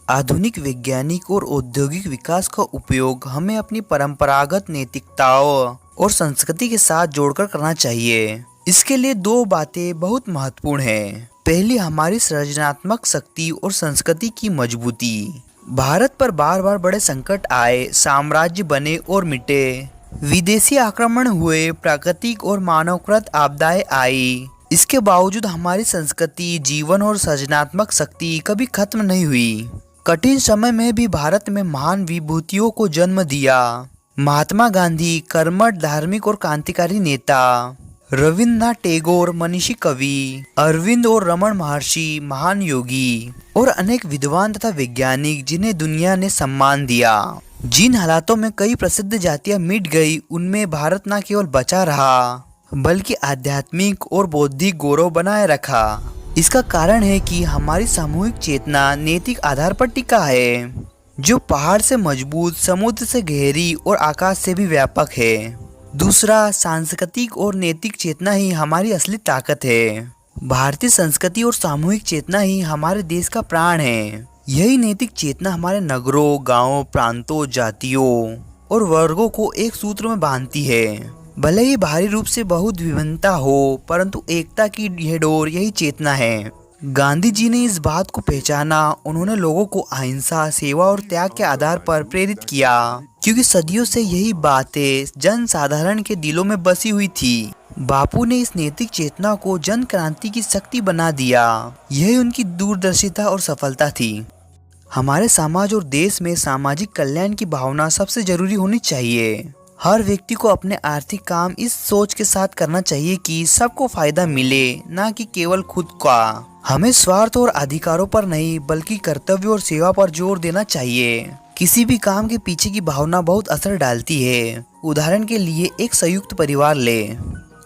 आधुनिक वैज्ञानिक और औद्योगिक विकास का उपयोग हमें अपनी परंपरागत नैतिकताओं और संस्कृति के साथ जोड़कर करना चाहिए। इसके लिए दो बातें बहुत महत्वपूर्ण हैं। पहली, हमारी सृजनात्मक शक्ति और संस्कृति की मजबूती। भारत पर बार बार बड़े संकट आए, साम्राज्य बने और मिटे, विदेशी आक्रमण हुए, प्राकृतिक और मानवकृत आपदाएं आई। इसके बावजूद हमारी संस्कृति, जीवन और सृजनात्मक शक्ति कभी खत्म नहीं हुई। कठिन समय में भी भारत में महान विभूतियों को जन्म दिया। महात्मा गांधी कर्मठ धार्मिक और क्रांतिकारी नेता, रविन्द्रनाथ टैगोर मनीषी कवि, अरविंद और रमन महर्षि महान योगी और अनेक विद्वान तथा वैज्ञानिक जिन्हें दुनिया ने सम्मान दिया। जिन हालातों में कई प्रसिद्ध जातियां मिट गई, उनमें भारत न केवल बचा रहा बल्कि आध्यात्मिक और बौद्धिक गौरव बनाए रखा। इसका कारण है कि हमारी सामूहिक चेतना नैतिक आधार पर टिका है, जो पहाड़ से मजबूत, समुद्र से गहरी और आकाश से भी व्यापक है। दूसरा, सांस्कृतिक और नैतिक चेतना ही हमारी असली ताकत है। भारतीय संस्कृति और सामूहिक चेतना ही हमारे देश का प्राण है। यही नैतिक चेतना हमारे नगरों, गांवों, प्रांतों, जातियों और वर्गों को एक सूत्र में बांधती है। भले ही बाहरी रूप से बहुत विभिन्नता हो, परंतु एकता की यह डोर, यही चेतना है। गांधी जी ने इस बात को पहचाना। उन्होंने लोगों को अहिंसा, सेवा और त्याग के आधार पर प्रेरित किया, क्योंकि सदियों से यही बातें जन साधारण के दिलों में बसी हुई थी। बापू ने इस नैतिक चेतना को जन क्रांति की शक्ति बना दिया। यही उनकी दूरदर्शिता और सफलता थी। हमारे समाज और देश में सामाजिक कल्याण की भावना सबसे जरूरी होनी चाहिए। हर व्यक्ति को अपने आर्थिक काम इस सोच के साथ करना चाहिए कि सबको फायदा मिले, ना कि केवल खुद का। हमें स्वार्थ और अधिकारों पर नहीं, बल्कि कर्तव्य और सेवा पर जोर देना चाहिए। किसी भी काम के पीछे की भावना बहुत असर डालती है। उदाहरण के लिए एक संयुक्त परिवार ले।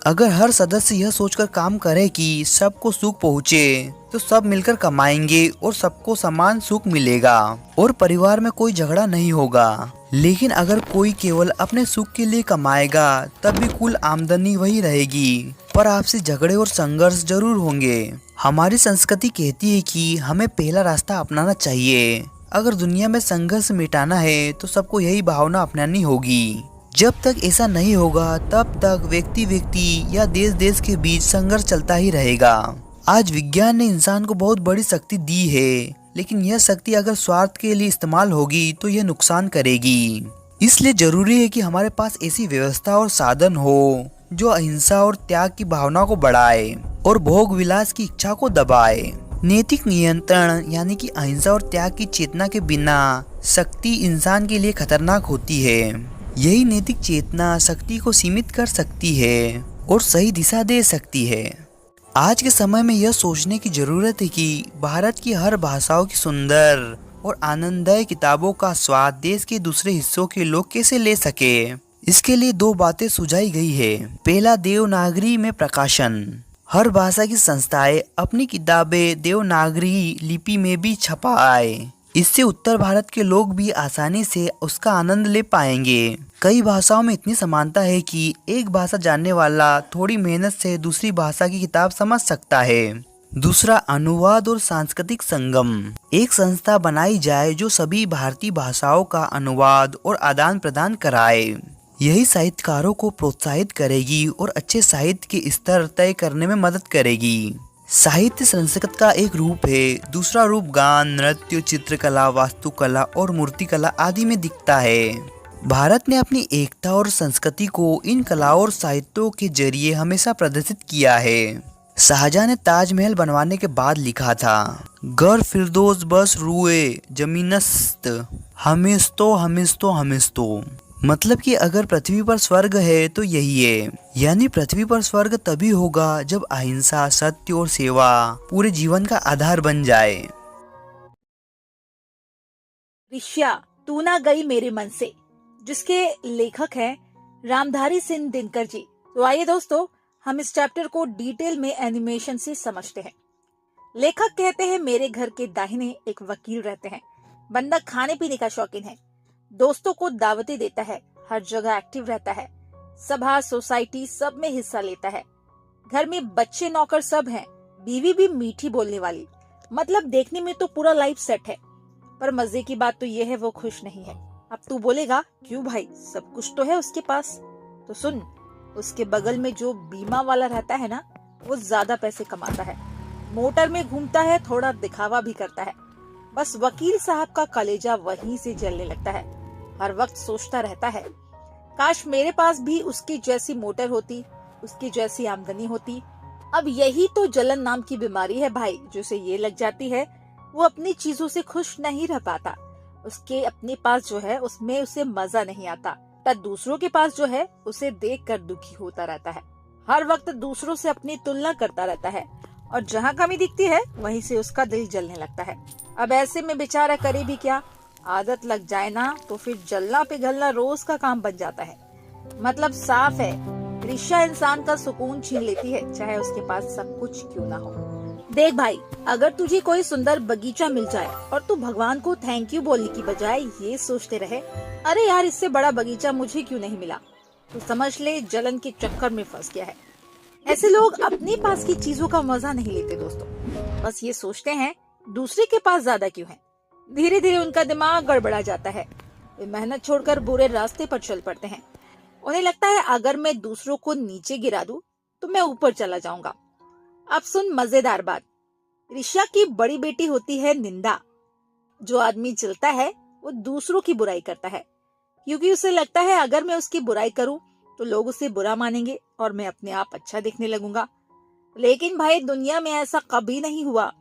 अगर हर सदस्य यह सोचकर काम करे कि सबको सुख पहुँचे, तो सब मिलकर कमाएंगे और सबको समान सुख मिलेगा और परिवार में कोई झगड़ा नहीं होगा। लेकिन अगर कोई केवल अपने सुख के लिए कमाएगा, तब भी कुल आमदनी वही रहेगी, पर आपसी झगड़े और संघर्ष जरूर होंगे। हमारी संस्कृति कहती है कि हमें पहला रास्ता अपनाना चाहिए। अगर दुनिया में संघर्ष मिटाना है, तो सबको यही भावना अपनानी होगी। जब तक ऐसा नहीं होगा, तब तक व्यक्ति या देश के बीच संघर्ष चलता ही रहेगा। आज विज्ञान ने इंसान को बहुत बड़ी शक्ति दी है, लेकिन यह शक्ति अगर स्वार्थ के लिए इस्तेमाल होगी तो यह नुकसान करेगी। इसलिए जरूरी है कि हमारे पास ऐसी व्यवस्था और साधन हो जो अहिंसा और त्याग की भावना को बढ़ाए और भोग विलास की इच्छा को दबाए। नैतिक नियंत्रण यानी कि अहिंसा और त्याग की चेतना के बिना शक्ति इंसान के लिए खतरनाक होती है। यही नैतिक चेतना शक्ति को सीमित कर सकती है और सही दिशा दे सकती है। आज के समय में यह सोचने की जरूरत है कि भारत की हर भाषाओं की सुंदर और आनंददायक किताबों का स्वाद देश के दूसरे हिस्सों के लोग कैसे ले सके। इसके लिए दो बातें सुझाई गई है। पहला, देवनागरी में प्रकाशन। हर भाषा की संस्थाएं अपनी किताबें देवनागरी लिपि में भी छपाए। इससे उत्तर भारत के लोग भी आसानी से उसका आनंद ले पाएंगे। कई भाषाओं में इतनी समानता है कि एक भाषा जानने वाला थोड़ी मेहनत से दूसरी भाषा की किताब समझ सकता है। दूसरा, अनुवाद और सांस्कृतिक संगम। एक संस्था बनाई जाए जो सभी भारतीय भाषाओं का अनुवाद और आदान प्रदान कराए। यही साहित्यकारों को प्रोत्साहित करेगी और अच्छे साहित्य के स्तर तय करने में मदद करेगी। साहित्य संस्कृत का एक रूप है। दूसरा रूप गान, नृत्य, चित्रकला, वास्तुकला और मूर्तिकला आदि में दिखता है। भारत ने अपनी एकता और संस्कृति को इन कलाओं और साहित्यों के जरिए हमेशा प्रदर्शित किया है। शाहजहां ने ताजमहल बनवाने के बाद लिखा था, गर फिरदौस बस रुए जमीनस्त हमिस्तो हमिस्तो हमिस्तो। मतलब कि अगर पृथ्वी पर स्वर्ग है तो यही है। यानी पृथ्वी पर स्वर्ग तभी होगा जब अहिंसा, सत्य और सेवा पूरे जीवन का आधार बन जाए। ऋष्या तू ना गई मेरे मन से, जिसके लेखक हैं रामधारी सिंह दिनकर जी। तो आइए दोस्तों, हम इस चैप्टर को डिटेल में एनिमेशन से समझते हैं। लेखक कहते हैं, मेरे घर के दाहिने एक वकील रहते हैं। बंदा खाने पीने का शौकीन है, दोस्तों को दावतें देता है, हर जगह एक्टिव रहता है, सभा सोसाइटी सब में हिस्सा लेता है। घर में बच्चे नौकर सब हैं, बीवी भी मीठी बोलने वाली। मतलब देखने में तो पूरा लाइफ सेट है। पर मजे की बात तो ये है, वो खुश नहीं है। अब तू बोलेगा, क्यों भाई, सब कुछ तो है उसके पास। तो सुन, उसके बगल में जो बीमा वाला रहता है ना, वो ज्यादा पैसे कमाता है, मोटर में घूमता है, थोड़ा दिखावा भी करता है। बस वकील साहब का कलेजा वहीं से जलने लगता है। हर वक्त सोचता रहता है, काश मेरे पास भी उसकी जैसी मोटर होती, उसकी जैसी आमदनी होती। अब यही तो जलन नाम की बीमारी है भाई, जो उसे ये लग जाती है वो अपनी चीजों से खुश नहीं रह पाता। उसके अपने पास जो है उसमें उसे मजा नहीं आता, पर दूसरों के पास जो है उसे देखकर दुखी होता रहता है। हर वक्त दूसरों से अपनी तुलना करता रहता है और जहाँ कमी दिखती है वहीं से उसका दिल जलने लगता है। अब ऐसे में बेचारा करे भी क्या, आदत लग जाए ना तो फिर जलना पिघलना रोज का काम बन जाता है। मतलब साफ है, ईर्ष्या इंसान का सुकून छीन लेती है, चाहे उसके पास सब कुछ क्यों ना हो। देख भाई, अगर तुझे कोई सुंदर बगीचा मिल जाए और तू भगवान को थैंक यू बोलने की बजाय ये सोचते रहे, अरे यार इससे बड़ा बगीचा मुझे क्यों नहीं मिला, तो समझ ले जलन के चक्कर में फंस गया है। ऐसे लोग अपने पास की चीजों का मजा नहीं लेते दोस्तों, बस ये सोचते हैं दूसरे के पास ज्यादा क्यों है। धीरे धीरे उनका दिमाग गड़बड़ा जाता है, वे मेहनत छोड़कर बुरे रास्ते पर चल पड़ते हैं। उन्हें लगता है अगर मैं दूसरों को नीचे गिरा दूं तो मैं ऊपर चला जाऊंगा। अब सुन मजेदार बात, ऋषा की बड़ी बेटी होती है निंदा। जो आदमी जलता है वो दूसरों की बुराई करता है, क्योंकि उसे लगता है अगर मैं उसकी बुराई करूं तो लोग उसे बुरा मानेंगे और मैं अपने आप अच्छा दिखने लगूंगा। लेकिन भाई दुनिया में ऐसा कभी नहीं हुआ,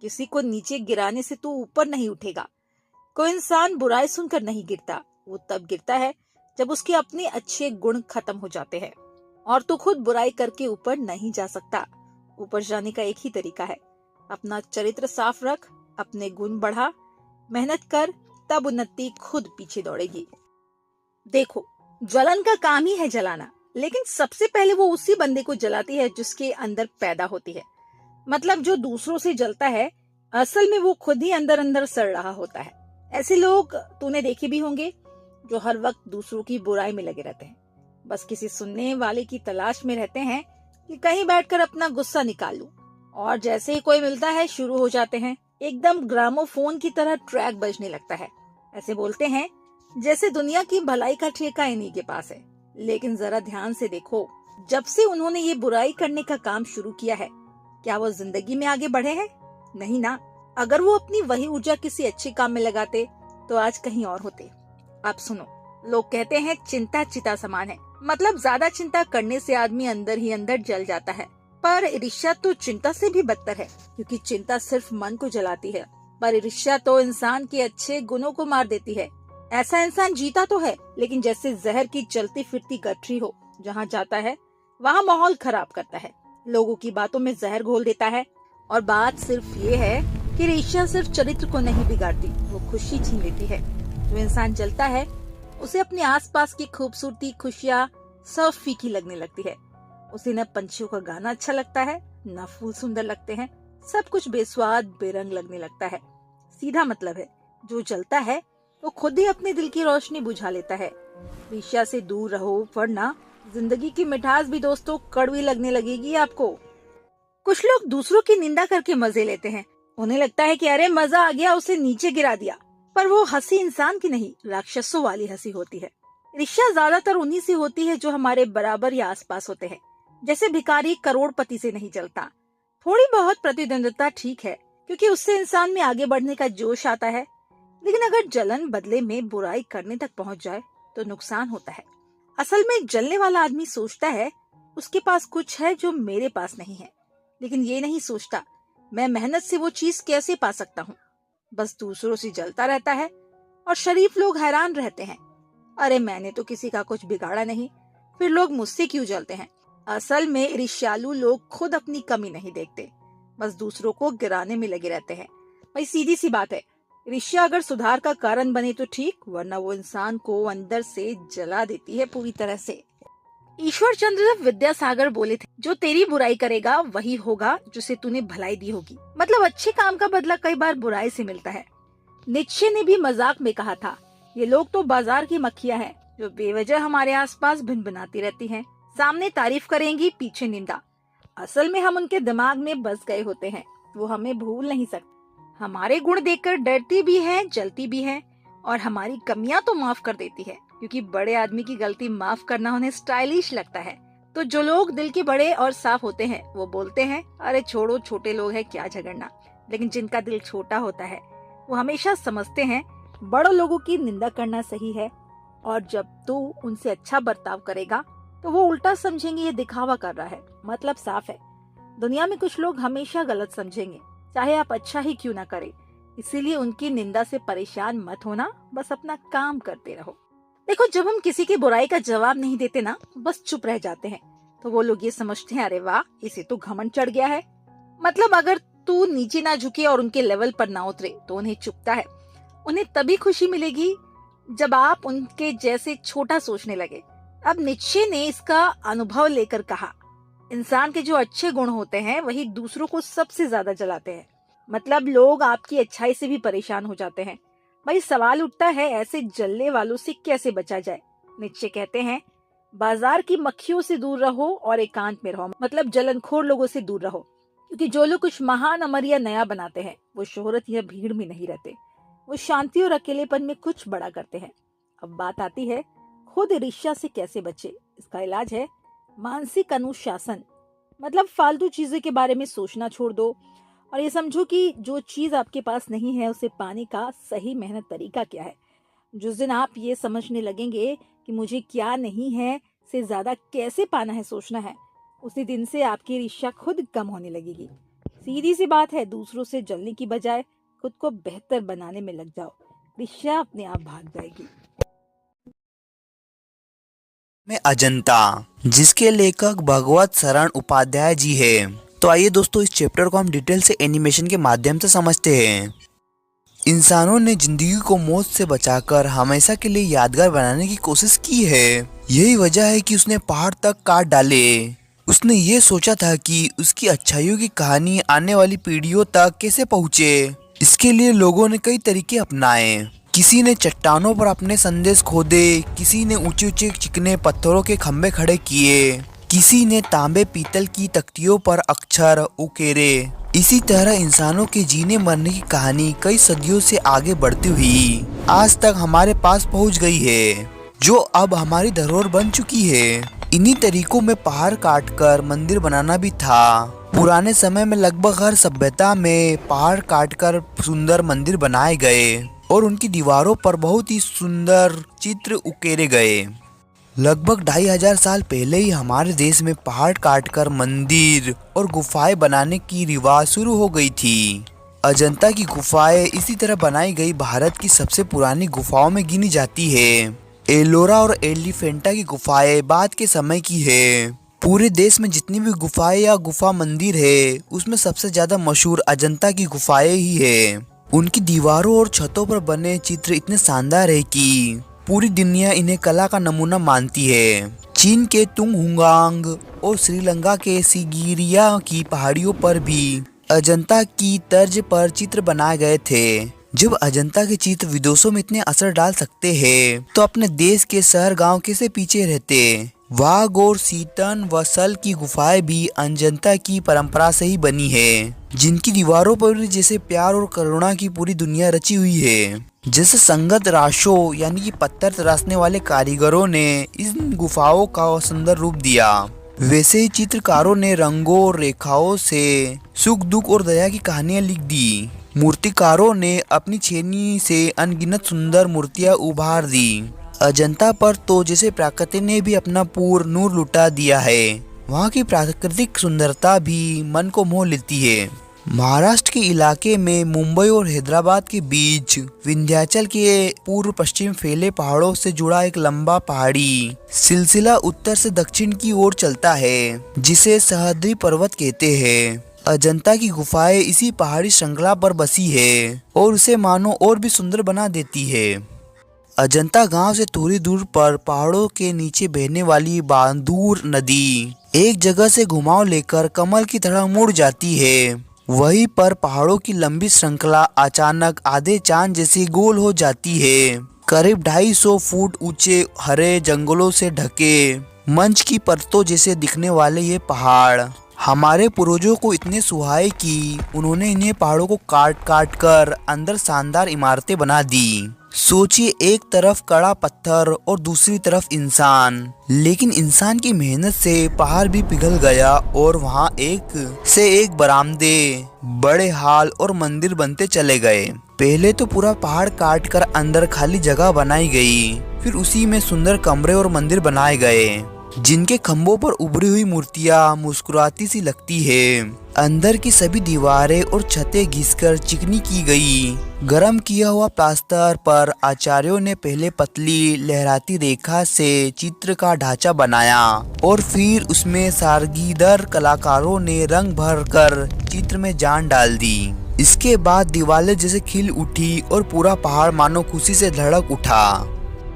किसी को नीचे गिराने से तू ऊपर नहीं उठेगा। कोई इंसान बुराई सुनकर नहीं गिरता, वो तब गिरता है जब उसके अपने अच्छे गुण खत्म हो जाते हैं। और तू खुद बुराई करके ऊपर नहीं जा सकता। ऊपर जाने का एक ही तरीका है, अपना चरित्र साफ रख, अपने गुण बढ़ा, मेहनत कर, तब उन्नति खुद पीछे दौड़ेगी। देखो, जलन का काम ही है जलाना, लेकिन सबसे पहले वो उसी बंदे को जलाती है जिसके अंदर पैदा होती है। मतलब जो दूसरों से जलता है, असल में वो खुद ही अंदर अंदर सड़ रहा होता है। ऐसे लोग तूने देखे भी होंगे जो हर वक्त दूसरों की बुराई में लगे रहते हैं, बस किसी सुनने वाले की तलाश में रहते हैं कि कहीं बैठकर अपना गुस्सा निकाल लूं। और जैसे ही कोई मिलता है शुरू हो जाते हैं, एकदम ग्रामोफोन की तरह ट्रैक बजने लगता है। ऐसे बोलते हैं जैसे दुनिया की भलाई का ठेका इन्हीं के पास है। लेकिन जरा ध्यान से देखो, जब से उन्होंने ये बुराई करने का काम शुरू किया है, क्या वो जिंदगी में आगे बढ़े हैं? नहीं ना। अगर वो अपनी वही ऊर्जा किसी अच्छे काम में लगाते तो आज कहीं और होते। आप सुनो, लोग कहते हैं चिंता चिता समान है, मतलब ज्यादा चिंता करने से आदमी अंदर ही अंदर जल जाता है। पर ईर्ष्या तो चिंता से भी बदतर है, क्योंकि चिंता सिर्फ मन को जलाती है, पर ईर्ष्या तो इंसान के अच्छे गुणों को मार देती है। ऐसा इंसान जीता तो है, लेकिन जैसे जहर की चलती फिरती गठरी हो, जहाँ जाता है वहाँ माहौल खराब करता है, लोगों की बातों में जहर घोल देता है। और बात सिर्फ ये है कि ईर्ष्या सिर्फ चरित्र को नहीं बिगाड़ती, वो खुशी छीन लेती है। जो इंसान जलता है उसे अपने आसपास की खूबसूरती, खुशियाँ सब फीकी लगने लगती है। उसे न पंछियों का गाना अच्छा लगता है, न फूल सुंदर लगते हैं, सब कुछ बेस्वाद बेरंग लगने लगता है। सीधा मतलब है, जो जलता है वो खुद ही अपने दिल की रोशनी बुझा लेता है। ईर्ष्या से दूर रहो, वरना जिंदगी की मिठास भी दोस्तों कड़वी लगने लगेगी आपको। कुछ लोग दूसरों की निंदा करके मजे लेते हैं। उन्हें लगता है कि अरे मजा आ गया, उसे नीचे गिरा दिया। पर वो हंसी इंसान की नहीं, राक्षसों वाली हंसी होती है। ईर्ष्या ज्यादातर उन्हीं से होती है जो हमारे बराबर या आसपास होते हैं। जैसे भिखारी करोड़पति से नहीं जलता, थोड़ी बहुत प्रतिद्वंद्विता ठीक है, क्योंकि उससे इंसान में आगे बढ़ने का जोश आता है, लेकिन अगर जलन बदले में बुराई करने तक पहुंच जाए तो नुकसान होता है। असल में जलने वाला आदमी सोचता है उसके पास कुछ है जो मेरे पास नहीं है, लेकिन ये नहीं सोचता मैं मेहनत से वो चीज कैसे पा सकता हूँ। बस दूसरों से जलता रहता है और शरीफ लोग हैरान रहते हैं, अरे मैंने तो किसी का कुछ बिगाड़ा नहीं, फिर लोग मुझसे क्यों जलते हैं। असल में ईर्ष्यालु लोग खुद अपनी कमी नहीं देखते, बस दूसरों को गिराने में लगे रहते हैं। भाई सीधी सी बात है, ईर्ष्या अगर सुधार का कारण बने तो ठीक, वरना वो इंसान को अंदर से जला देती है पूरी तरह से। ईश्वर चंद्र विद्यासागर बोले थे, जो तेरी बुराई करेगा वही होगा जिसे तूने भलाई दी होगी। मतलब अच्छे काम का बदला कई बार बुराई से मिलता है। नीत्शे ने भी मजाक में कहा था, ये लोग तो बाजार की मक्खियां हैं जो बेवजह हमारे आसपास भिनभिनाती रहती हैं, सामने तारीफ करेंगी, पीछे निंदा। असल में हम उनके दिमाग में बस गए होते हैं, वो हमें भूल नहीं सकते। हमारे गुण देखकर डरती भी है, जलती भी है, और हमारी कमियां तो माफ कर देती है, क्योंकि बड़े आदमी की गलती माफ करना उन्हें स्टाइलिश लगता है। तो जो लोग दिल के बड़े और साफ होते हैं वो बोलते हैं, अरे छोड़ो, छोटे लोग हैं, क्या झगड़ना। लेकिन जिनका दिल छोटा होता है वो हमेशा समझते हैं बड़ों लोगों की निंदा करना सही है, और जब तू उनसे अच्छा बर्ताव करेगा तो वो उल्टा समझेंगे ये दिखावा कर रहा है। मतलब साफ है, दुनिया में कुछ लोग हमेशा गलत समझेंगे, चाहे आप अच्छा ही क्यों ना करें। इसीलिए उनकी निंदा से परेशान मत होना, बस अपना काम करते रहो। देखो, जब हम किसी की बुराई का जवाब नहीं देते ना, बस चुप रह जाते हैं, तो वो लोग ये समझते हैं, अरे वाह, इसे तो घमंड चढ़ गया है। मतलब अगर तू नीचे ना झुके और उनके लेवल पर ना उतरे तो उन्हें चुभता है। उन्हें तभी खुशी मिलेगी जब आप उनके जैसे छोटा सोचने लगे। अब नीत्शे ने इसका अनुभव लेकर कहा, इंसान के जो अच्छे गुण होते हैं वही दूसरों को सबसे ज्यादा जलाते हैं। मतलब लोग आपकी अच्छाई से भी परेशान हो जाते हैं। भाई सवाल उठता है, ऐसे जलने वालों से कैसे बचा जाए। नीत्शे कहते हैं, बाजार की मक्खियों से दूर रहो और एकांत में रहो। मतलब जलनखोर लोगों से दूर रहो, क्योंकि जो लोग कुछ महान, अमर या नया बनाते हैं वो शोहरत या भीड़ में नहीं रहते, वो शांति और अकेलेपन में कुछ बड़ा करते हैं। अब बात आती है खुद ईर्ष्या से कैसे बचे। इसका इलाज है मानसिक अनुशासन। मतलब फालतू चीजों के बारे में सोचना छोड़ दो और ये समझो कि जो चीज आपके पास नहीं है उसे पाने का सही मेहनत तरीका क्या है। जिस दिन आप ये समझने लगेंगे कि मुझे क्या नहीं है से ज्यादा कैसे पाना है सोचना है, उसी दिन से आपकी ईर्ष्या खुद कम होने लगेगी। सीधी सी बात है, दूसरों से जलने की बजाय खुद को बेहतर बनाने में लग जाओ, ईर्ष्या अपने आप भाग जाएगी। में अजंता, जिसके लेखक भगवत शरण उपाध्याय जी है। तो आइए दोस्तों, इस चैप्टर को हम डिटेल से एनिमेशन के माध्यम से समझते हैं। इंसानों ने जिंदगी को मौत से बचाकर हमेशा के लिए यादगार बनाने की कोशिश की है। यही वजह है कि उसने पहाड़ तक काट डाले। उसने ये सोचा था कि उसकी अच्छाइयों की कहानी आने वाली पीढ़ियों तक कैसे पहुँचे। इसके लिए लोगों ने कई तरीके अपनाए। किसी ने चट्टानों पर अपने संदेश खोदे, किसी ने ऊंचे ऊंचे चिकने पत्थरों के खंभे खड़े किए, किसी ने तांबे पीतल की तख्तियों पर अक्षर उकेरे। इसी तरह इंसानों के जीने मरने की कहानी कई सदियों से आगे बढ़ती हुई आज तक हमारे पास पहुंच गई है, जो अब हमारी धरोहर बन चुकी है। इन्हीं तरीकों में पहाड़ काटकर मंदिर बनाना भी था। पुराने समय में लगभग हर सभ्यता में पहाड़ काटकर सुंदर मंदिर बनाए गए और उनकी दीवारों पर बहुत ही सुंदर चित्र उकेरे गए। लगभग 2500 साल पहले ही हमारे देश में पहाड़ काटकर मंदिर और गुफाएं बनाने की रिवाज शुरू हो गई थी। अजंता की गुफाएं इसी तरह बनाई गई भारत की सबसे पुरानी गुफाओं में गिनी जाती है। एलोरा और एलिफेंटा की गुफाएं बाद के समय की है। पूरे देश में जितनी भी गुफाएं या गुफा मंदिर है, उसमें सबसे ज्यादा मशहूर अजंता की गुफाएं ही है। उनकी दीवारों और छतों पर बने चित्र इतने शानदार है कि पूरी दुनिया इन्हें कला का नमूना मानती है। चीन के तुंगहुआंग और श्रीलंका के सिगिरिया की पहाड़ियों पर भी अजंता की तर्ज पर चित्र बनाए गए थे। जब अजंता के चित्र विदेशों में इतने असर डाल सकते हैं, तो अपने देश के शहर गांव कैसे पीछे रहते। वाघ और सीतन व सल की गुफाएं भी अजंता की परंपरा से ही बनी है, जिनकी दीवारों पर जैसे प्यार और करुणा की पूरी दुनिया रची हुई है। जैसे संगत राशों यानी कि पत्थर तराशने वाले कारीगरों ने इन गुफाओं का सुंदर रूप दिया। वैसे ही चित्रकारों ने रंगों और रेखाओं से सुख दुख और दया की कहानियां लिख दी। मूर्तिकारों ने अपनी छेनी से अनगिनत सुंदर मूर्तियां उभार दी। अजंता पर तो जैसे प्रकृति ने भी अपना पूर्ण नूर लुटा दिया है। वहाँ की प्राकृतिक सुंदरता भी मन को मोह लेती है। महाराष्ट्र के इलाके में मुंबई और हैदराबाद के बीच विंध्याचल के पूर्व पश्चिम फैले पहाड़ों से जुड़ा एक लंबा पहाड़ी सिलसिला उत्तर से दक्षिण की ओर चलता है, जिसे सह्याद्री पर्वत कहते हैं। अजंता की गुफाएं इसी पहाड़ी श्रृंखला पर बसी है और उसे मानो और भी सुंदर बना देती है। अजंता गांव से थोड़ी दूर पर पहाड़ों के नीचे बहने वाली बांदूर नदी एक जगह से घुमाव लेकर कमल की तरह मुड़ जाती है। वहीं पर पहाड़ों की लंबी श्रृंखला अचानक आधे चांद जैसी गोल हो जाती है। करीब 250 फुट ऊंचे हरे जंगलों से ढके मंच की परतों जैसे दिखने वाले ये पहाड़ हमारे पूर्वजों को इतने सुहाए कि उन्होंने इन्हें पहाड़ों को काट काट कर अंदर शानदार इमारतें बना दी। सोचिए, एक तरफ कड़ा पत्थर और दूसरी तरफ इंसान, लेकिन इंसान की मेहनत से पहाड़ भी पिघल गया और वहाँ एक से एक बरामदे, बड़े हाल और मंदिर बनते चले गए। पहले तो पूरा पहाड़ काट कर अंदर खाली जगह बनाई गई, फिर उसी में सुंदर कमरे और मंदिर बनाए गए, जिनके खम्भों पर उभरी हुई मूर्तियां मुस्कुराती सी लगती है। अंदर की सभी दीवारें और छतें घिसकर चिकनी की गई। गरम किया हुआ प्लास्टर पर आचार्यों ने पहले पतली लहराती रेखा से चित्र का ढांचा बनाया और फिर उसमें सारगीदर कलाकारों ने रंग भर कर चित्र में जान डाल दी। इसके बाद दीवारें जैसे खिल उठी और पूरा पहाड़ मानो खुशी से धड़क उठा।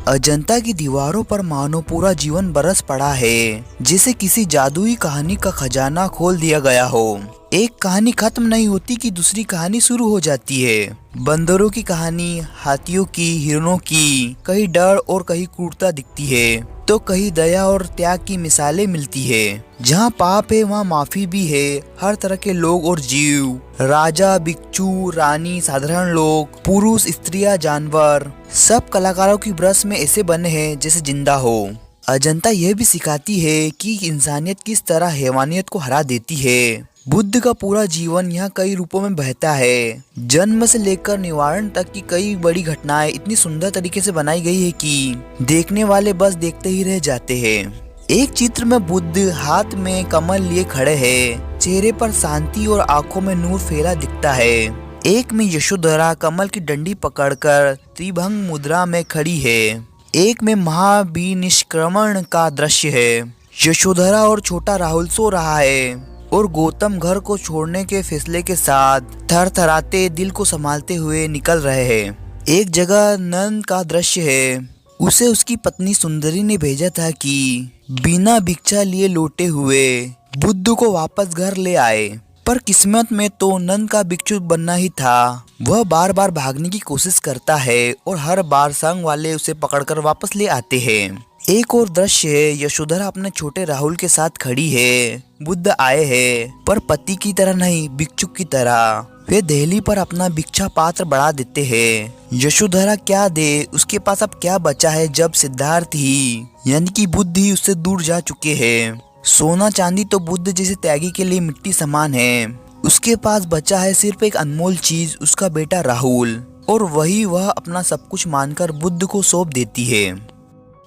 अजंता की दीवारों पर मानो पूरा जीवन बरस पड़ा है, जैसे किसी जादुई कहानी का खजाना खोल दिया गया हो। एक कहानी खत्म नहीं होती कि दूसरी कहानी शुरू हो जाती है। बंदरों की कहानी, हाथियों की, हिरणों की, कहीं डर और कहीं क्रूरता दिखती है, तो कहीं दया और त्याग की मिसालें मिलती है। जहाँ पाप है वहाँ माफी भी है। हर तरह के लोग और जीव, राजा, भिक्षु, रानी, साधारण लोग, पुरुष, स्त्रियां, जानवर, सब कलाकारों की ब्रश में ऐसे बने हैं जैसे जिंदा हो। अजंता यह भी सिखाती है कि इंसानियत किस तरह हैवानियत को हरा देती है। बुद्ध का पूरा जीवन यहाँ कई रूपों में बहता है। जन्म से लेकर निवारण तक की कई बड़ी घटनाएं इतनी सुंदर तरीके से बनाई गई है कि देखने वाले बस देखते ही रह जाते हैं। एक चित्र में बुद्ध हाथ में कमल लिए खड़े हैं, चेहरे पर शांति और आंखों में नूर फैला दिखता है। एक में यशोधरा कमल की डंडी पकड़कर त्रिभंग मुद्रा में खड़ी है। एक में महाभिनिष्क्रमण का दृश्य है। यशोधरा और छोटा राहुल सो रहा है और गौतम घर को छोड़ने के फैसले के साथ थरथराते दिल को संभालते हुए निकल रहे हैं। एक जगह नंद का दृश्य है। उसे उसकी पत्नी सुंदरी ने भेजा था कि बिना भिक्षा लिए लौटे हुए बुद्ध को वापस घर ले आए, पर किस्मत में तो नंद का भिक्षुक बनना ही था। वह बार बार भागने की कोशिश करता है और हर बार संग वाले उसे पकड़कर वापस ले आते हैं। एक और दृश्य है, यशोधरा अपने छोटे राहुल के साथ खड़ी है। बुद्ध आए हैं, पर पति की तरह नहीं, भिक्षुक की तरह। वे दहली पर अपना भिक्षा पात्र बढ़ा देते हैं। यशोधरा क्या दे, उसके पास अब क्या बचा है जब सिद्धार्थ ही यानी कि बुद्ध ही उससे दूर जा चुके हैं। सोना चांदी तो बुद्ध जैसे त्यागी के लिए मिट्टी समान है। उसके पास बचा है सिर्फ एक अनमोल चीज, उसका बेटा राहुल, और वही वह अपना सब कुछ मानकर बुद्ध को सौंप देती है।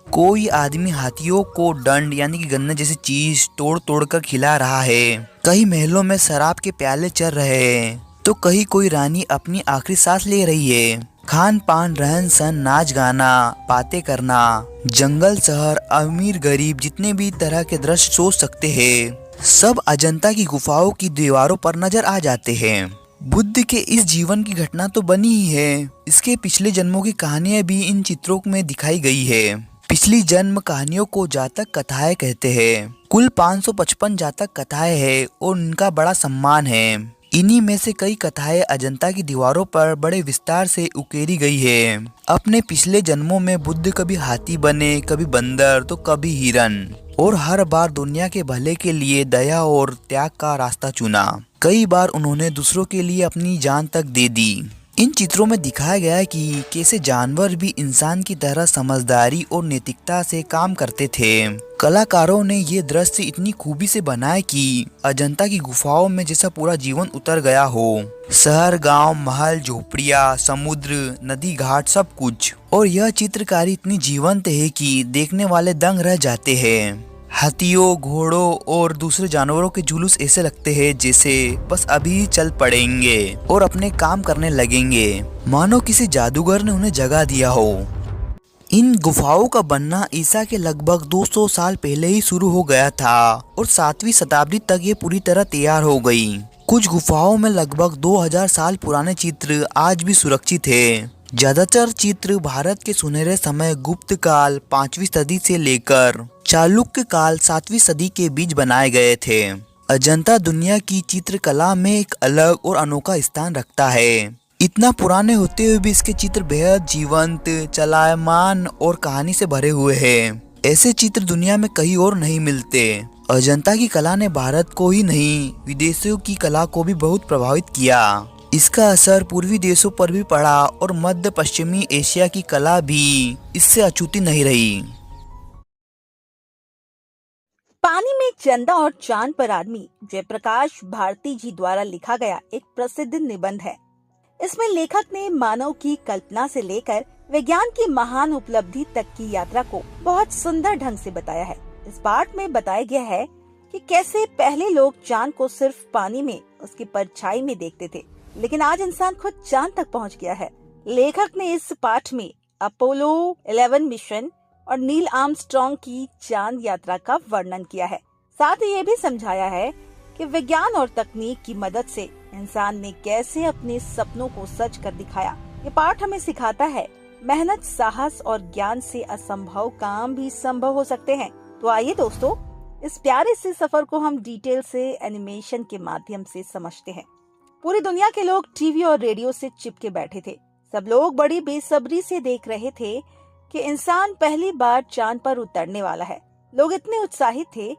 कोई आदमी हाथियों को दंड यानी कि गन्ना जैसी चीज तोड़ तोड़ कर खिला रहा है। कई महलों में शराब के प्याले चल रहे हैं, तो कहीं कोई रानी अपनी आखिरी सांस ले रही है। खान पान, रहन सहन, नाच गाना, बातें करना, जंगल, शहर, अमीर गरीब, जितने भी तरह के दृश्य सोच सकते हैं, सब अजंता की गुफाओं की दीवारों पर नजर आ जाते हैं। बुद्ध के इस जीवन की घटना तो बनी ही है, इसके पिछले जन्मों की कहानियां भी इन चित्रों में दिखाई गई है। पिछली जन्म कहानियों को जातक कथाएं कहते हैं। कुल 555 जातक कथाएं हैं और उनका बड़ा सम्मान है। इन्हीं में से कई कथाएं अजंता की दीवारों पर बड़े विस्तार से उकेरी गई है। अपने पिछले जन्मों में बुद्ध कभी हाथी बने, कभी बंदर, तो कभी हिरन, और हर बार दुनिया के भले के लिए दया और त्याग का रास्ता चुना। कई बार उन्होंने दूसरों के लिए अपनी जान तक दे दी। इन चित्रों में दिखाया गया है कि कैसे जानवर भी इंसान की तरह समझदारी और नैतिकता से काम करते थे। कलाकारों ने ये दृश्य इतनी खूबी से बनाया कि अजंता की गुफाओं में जैसा पूरा जीवन उतर गया हो। शहर, गांव, महल, झोपड़ियाँ, समुद्र, नदी, घाट, सब कुछ। और यह चित्रकारी इतनी जीवंत है कि देखने वाले दंग रह जाते हैं। हाथियों, घोड़ों और दूसरे जानवरों के जुलूस ऐसे लगते हैं जैसे बस अभी चल पड़ेंगे और अपने काम करने लगेंगे, मानो किसी जादूगर ने उन्हें जगा दिया हो। इन गुफाओं का बनना ईसा के लगभग 200 साल पहले ही शुरू हो गया था और 7वीं शताब्दी तक ये पूरी तरह तैयार हो गई। कुछ गुफाओं में लगभग 2000 साल पुराने चित्र आज भी सुरक्षित है। ज्यादातर चित्र भारत के सुनहरे समय गुप्त काल 5वीं सदी से लेकर चालुक्य काल 7वीं सदी के बीच बनाए गए थे। अजंता दुनिया की चित्रकला में एक अलग और अनोखा स्थान रखता है। इतना पुराने होते हुए भी इसके चित्र बेहद जीवंत, चलायमान और कहानी से भरे हुए हैं। ऐसे चित्र दुनिया में कहीं और नहीं मिलते। अजंता की कला ने भारत को ही नहीं, विदेशों की कला को भी बहुत प्रभावित किया। इसका असर पूर्वी देशों पर भी पड़ा और मध्य पश्चिमी एशिया की कला भी इससे अछूती नहीं रही। पानी में चंदा और चांद पर आदमी जयप्रकाश भारती जी द्वारा लिखा गया एक प्रसिद्ध निबंध है। इसमें लेखक ने मानव की कल्पना से लेकर विज्ञान की महान उपलब्धि तक की यात्रा को बहुत सुंदर ढंग से बताया है। इस पाठ में बताया गया है कि कैसे पहले लोग चांद को सिर्फ पानी में उसकी परछाई में देखते थे, लेकिन आज इंसान खुद चांद तक पहुंच गया है। लेखक ने इस पाठ में अपोलो 11 मिशन और नील आर्मस्ट्रांग की चांद यात्रा का वर्णन किया है। साथ ही ये भी समझाया है कि विज्ञान और तकनीक की मदद से इंसान ने कैसे अपने सपनों को सच कर दिखाया। ये पाठ हमें सिखाता है मेहनत, साहस और ज्ञान से असंभव काम भी संभव हो सकते हैं। तो आइए दोस्तों, इस प्यारे से सफर को हम डिटेल से एनिमेशन के माध्यम से समझते हैं। पूरी दुनिया के लोग टीवी और रेडियो से चिपके बैठे थे। सब लोग बड़ी बेसब्री से देख रहे थे कि इंसान पहली बार चांद पर उतरने वाला है। लोग इतने उत्साहित थे,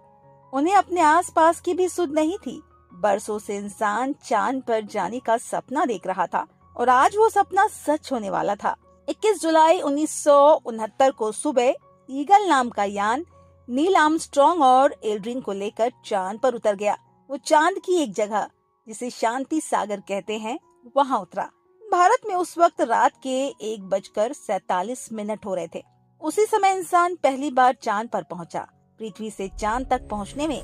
उन्हें अपने आसपास की भी सुध नहीं थी। बरसों से इंसान चांद पर जाने का सपना देख रहा था और आज वो सपना सच होने वाला था। 21 जुलाई 1969 को सुबह ईगल नाम का यान नील आर्मस्ट्रांग और एल्ड्रिन को लेकर चांद पर उतर गया। वो चांद की एक जगह जिसे शांति सागर कहते हैं, वहाँ उतरा। भारत में उस वक्त रात के 1:47 हो रहे थे। उसी समय इंसान पहली बार चांद पर पहुंचा। पृथ्वी से चांद तक पहुंचने में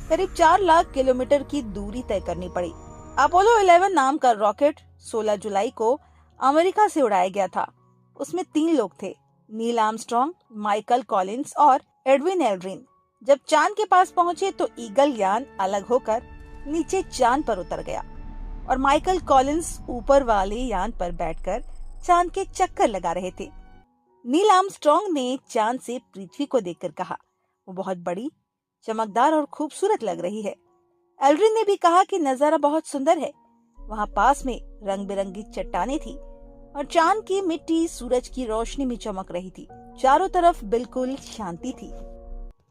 करीब 4 लाख किलोमीटर की दूरी तय करनी पड़ी। अपोलो 11 नाम का रॉकेट 16 जुलाई को अमेरिका से उड़ाया गया था। उसमें 3 लोग थे, नील आर्मस्ट्रांग, माइकल कॉलिंस और एडविन एल्ड्रिन। जब चांद के पास पहुंचे तो ईगल यान अलग होकर नीचे चांद पर उतर गया और माइकल कॉलिंस ऊपर वाले यान पर बैठकर चांद के चक्कर लगा रहे थे। नील आर्मस्ट्रांग ने चांद से पृथ्वी को देखकर कहा, वो बहुत बड़ी, चमकदार और खूबसूरत लग रही है। एल्ड्रिन ने भी कहा कि नजारा बहुत सुंदर है। वहाँ पास में रंग बिरंगी चट्टानें थी और चांद की मिट्टी सूरज की रोशनी में चमक रही थी। चारों तरफ बिल्कुल शांति थी।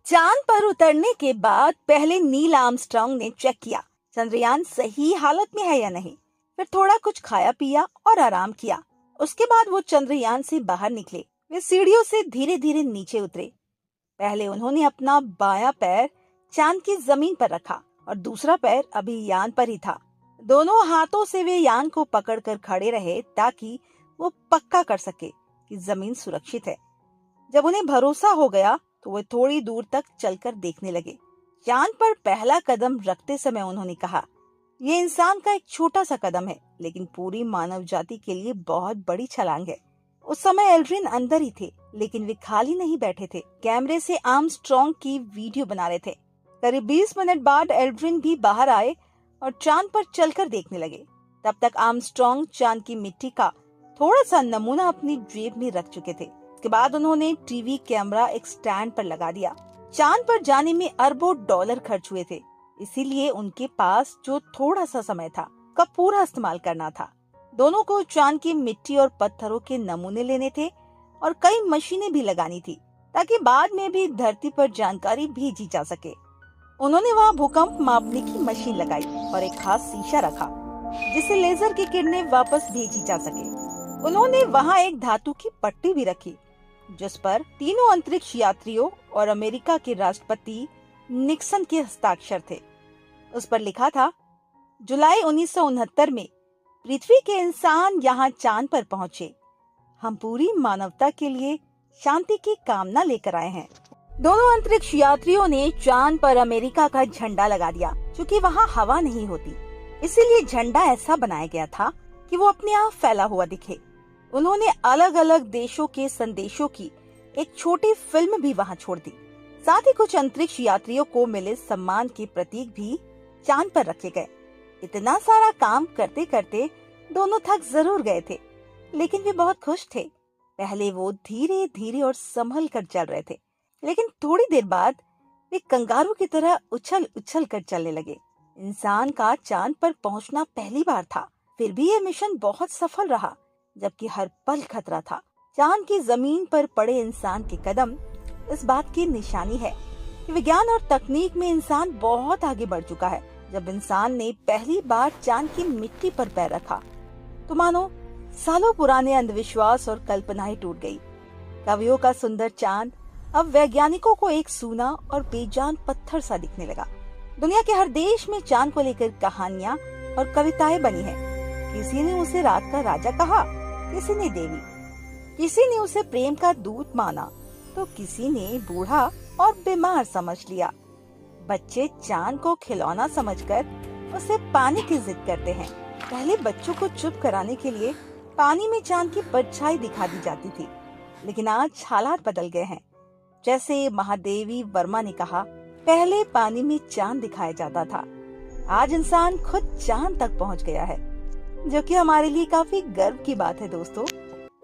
चांद पर उतरने के बाद पहले नील आर्मस्ट्रांग ने चेक किया चंद्रयान सही हालत में है या नहीं। फिर थोड़ा कुछ खाया पिया और आराम किया। उसके बाद वो चंद्रयान से बाहर निकले। वे सीढ़ियों से धीरे धीरे नीचे उतरे। पहले उन्होंने अपना बायां पैर चांद की जमीन पर रखा और दूसरा पैर अभी यान पर ही था। दोनों हाथों से वे यान को पकड़कर खड़े रहे ताकि वो पक्का कर सके कि जमीन सुरक्षित है। जब उन्हें भरोसा हो गया तो वे थोड़ी दूर तक चलकर देखने लगे। चांद पर पहला कदम रखते समय उन्होंने कहा, ये इंसान का एक छोटा सा कदम है, लेकिन पूरी मानव जाति के लिए बहुत बड़ी छलांग है। उस समय एल्ड्रिन अंदर ही थे, लेकिन वे खाली नहीं बैठे थे। कैमरे से आर्मस्ट्रांग की वीडियो बना रहे थे। करीब 20 मिनट बाद एल्ड्रिन भी बाहर आए और चांद पर चलकर देखने लगे। तब तक आर्मस्ट्रांग चांद की मिट्टी का थोड़ा सा नमूना अपनी जेब में रख चुके थे। उसके बाद उन्होंने टीवी कैमरा एक स्टैंड पर लगा दिया। चांद पर जाने में अरबों डॉलर खर्च हुए थे, इसीलिए उनके पास जो थोड़ा सा समय था का पूरा इस्तेमाल करना था। दोनों को चांद की मिट्टी और पत्थरों के नमूने लेने थे और कई मशीनें भी लगानी थी ताकि बाद में भी धरती पर जानकारी भेजी जा सके। उन्होंने वहाँ भूकंप मापने की मशीन लगाई और एक खास शीशा रखा जिससे लेजर की किरणें वापस भेजी जा सके। उन्होंने वहां एक धातु की पट्टी भी रखी जिस पर तीनों अंतरिक्ष यात्रियों और अमेरिका के राष्ट्रपति निक्सन के हस्ताक्षर थे। उस पर लिखा था, जुलाई 1969 में पृथ्वी के इंसान यहाँ चांद पर पहुँचे। हम पूरी मानवता के लिए शांति की कामना लेकर आए हैं। दोनों अंतरिक्ष यात्रियों ने चांद पर अमेरिका का झंडा लगा दिया। चूँकि वहाँ हवा नहीं होती, इसीलिए झंडा ऐसा बनाया गया था कि वो अपने आप फैला हुआ दिखे। उन्होंने अलग अलग देशों के संदेशों की एक छोटी फिल्म भी वहाँ छोड़ दी। साथ ही कुछ अंतरिक्ष यात्रियों को मिले सम्मान के प्रतीक भी चांद पर रखे गए। इतना सारा काम करते करते दोनों थक जरूर गए थे, लेकिन वे बहुत खुश थे। पहले वो धीरे धीरे और संभल कर चल रहे थे, लेकिन थोड़ी देर बाद वे कंगारू की तरह उछल उछल कर चलने लगे। इंसान का चांद पर पहुंचना पहली बार था, फिर भी ये मिशन बहुत सफल रहा, जबकि हर पल खतरा था। चांद की जमीन पर पड़े इंसान के कदम इस बात की निशानी है कि विज्ञान और तकनीक में इंसान बहुत आगे बढ़ चुका है। जब इंसान ने पहली बार चांद की मिट्टी पर पैर रखा तो मानो सालों पुराने अंधविश्वास और कल्पनाएं टूट गई। कवियों का सुंदर चांद अब वैज्ञानिकों को एक सूना और बेजान पत्थर सा दिखने लगा। दुनिया के हर देश में चांद को लेकर कहानियां और कविताएं बनी हैं। किसी ने उसे रात का राजा कहा, किसी ने देवी, किसी ने उसे प्रेम का दूत माना, तो किसी ने बूढ़ा और बीमार समझ लिया। बच्चे चांद को खिलौना समझकर उसे पाने की जिद करते हैं। पहले बच्चों को चुप कराने के लिए पानी में चांद की परछाई दिखा दी जाती थी, लेकिन आज हालात बदल गए हैं। जैसे महादेवी वर्मा ने कहा, पहले पानी में चांद दिखाया जाता था, आज इंसान खुद चांद तक पहुंच गया है, जो कि हमारे लिए काफी गर्व की बात है। दोस्तों,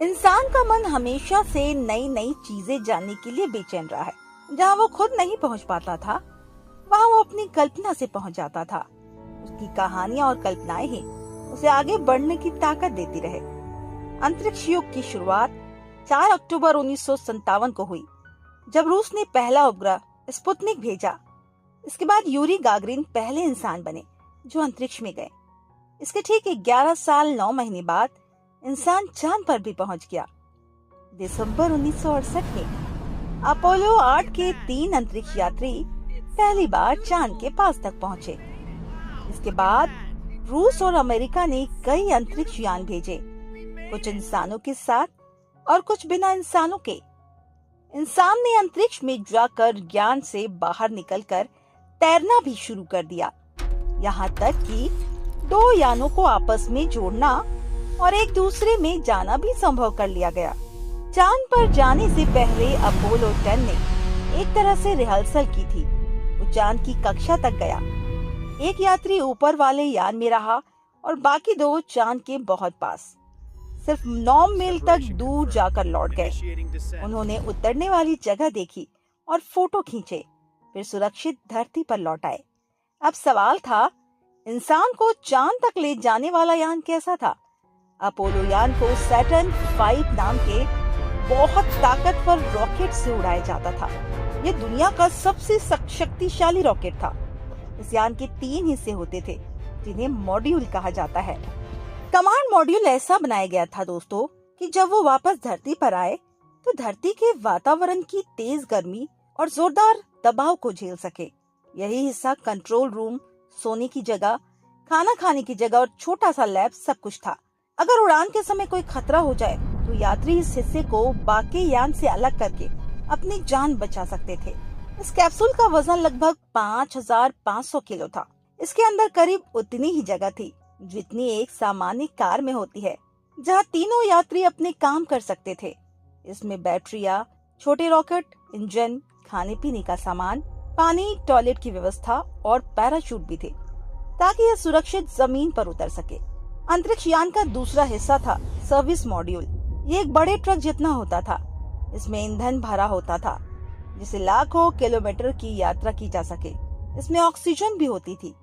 इंसान का मन हमेशा से नई नई चीजें जानने के लिए बेचैन रहा है। जहाँ वो खुद नहीं पहुँच पाता था, वहाँ वो अपनी कल्पना से पहुँच जाता था। उसकी कहानियाँ और कल्पनाएं ही उसे आगे बढ़ने की ताकत देती रहे। अंतरिक्ष युग की शुरुआत 4 अक्टूबर 1957 को हुई, जब रूस ने पहला उपग्रह स्पुतनिक भेजा। इसके बाद यूरी गागरिन पहले इंसान बने जो अंतरिक्ष में गए। इसके ठीक 11 साल 9 महीने बाद इंसान चांद पर भी पहुंच गया। दिसंबर 1968 में अपोलो 8 के 3 अंतरिक्ष यात्री पहली बार चांद के पास तक पहुंचे। इसके बाद रूस और अमेरिका ने कई अंतरिक्ष यान भेजे, कुछ इंसानों के साथ और कुछ बिना इंसानों के। इंसान ने अंतरिक्ष में जाकर ज्ञान से बाहर निकलकर तैरना भी शुरू कर दिया। यहाँ तक कि 2 यानों को आपस में जोड़ना और एक दूसरे में जाना भी संभव कर लिया गया। चांद पर जाने से पहले अपोलो 10 ने एक तरह से रिहर्सल की थी। वो चांद की कक्षा तक गया। एक यात्री ऊपर वाले यान में रहा और बाकी 2 चांद के बहुत पास, सिर्फ 9 मील तक दूर जाकर लौट गए। उन्होंने उतरने वाली जगह देखी और फोटो खींचे, फिर सुरक्षित धरती पर लौट आए। अब सवाल था, इंसान को चांद तक ले जाने वाला यान कैसा था? अपोलो यान को सैटर्न 5 नाम के बहुत ताकतवर रॉकेट से उड़ाया जाता था। यह दुनिया का सबसे शक्तिशाली रॉकेट था। इस यान के 3 हिस्से होते थे, जिन्हें मॉड्यूल कहा जाता है। कमांड मॉड्यूल ऐसा बनाया गया था दोस्तों कि जब वो वापस धरती पर आए तो धरती के वातावरण की तेज गर्मी और जोरदार दबाव को झेल सके। यही हिस्सा कंट्रोल रूम, सोने की जगह, खाना खाने की जगह और छोटा सा लैब सब कुछ था। अगर उड़ान के समय कोई खतरा हो जाए तो यात्री इस हिस्से को बाकी यान से अलग करके अपनी जान बचा सकते थे। इस कैप्सूल का वजन लगभग 5500 किलो था। इसके अंदर करीब उतनी ही जगह थी जितनी एक सामान्य कार में होती है, जहां तीनों यात्री अपने काम कर सकते थे। इसमें बैटरिया, छोटे रॉकेट, इंजन, खाने पीने का सामान, पानी, टॉयलेट की व्यवस्था और पैराशूट भी थे, ताकि यह सुरक्षित जमीन पर उतर सके। अंतरिक्ष यान का दूसरा हिस्सा था सर्विस मॉड्यूल। ये एक बड़े ट्रक जितना होता था। इसमें ईंधन भरा होता था, जिसे लाखों किलोमीटर की यात्रा की जा सके। इसमें ऑक्सीजन भी होती थी,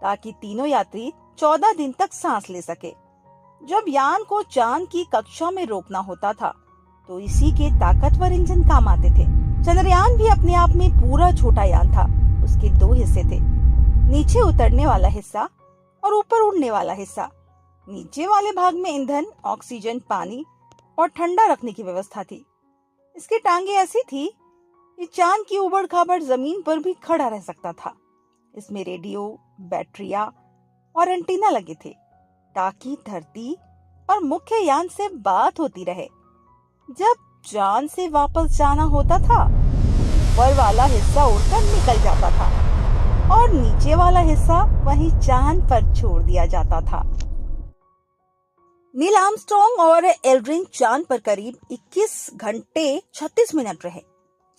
ताकि तीनों यात्री 14 दिन तक सांस ले सके। जब यान को चांद की कक्षा में रोकना होता था, तो इसी के ताकतवर इंजन काम आते थे। चंद्रयान भी अपने आप में पूरा छोटा यान था। उसके 2 हिस्से थे। नीचे उतरने वाला हिस्सा और ऊपर उड़ने वाला हिस्सा। नीचे वाले भाग में ईंधन, ऑक्सीजन, पानी और ठंडा रखने की व्यवस्था थी। इसकी टांगे ऐसी थी कि चांद की उबड़ खाबड़ जमीन पर भी खड़ा रह सकता था। इसमें रेडियो, बैटरिया और एंटीना लगे थे ताकि धरती और मुख्य यान से बात होती रहे। जब चांद से वापस जाना होता था, ऊपर वाला हिस्सा उड़कर निकल जाता था और नीचे वाला हिस्सा वहीं चांद पर छोड़ दिया जाता था। नील आर्मस्ट्रॉन्ग और एल्ड्रिन चांद पर करीब 21 घंटे 36 मिनट रहे।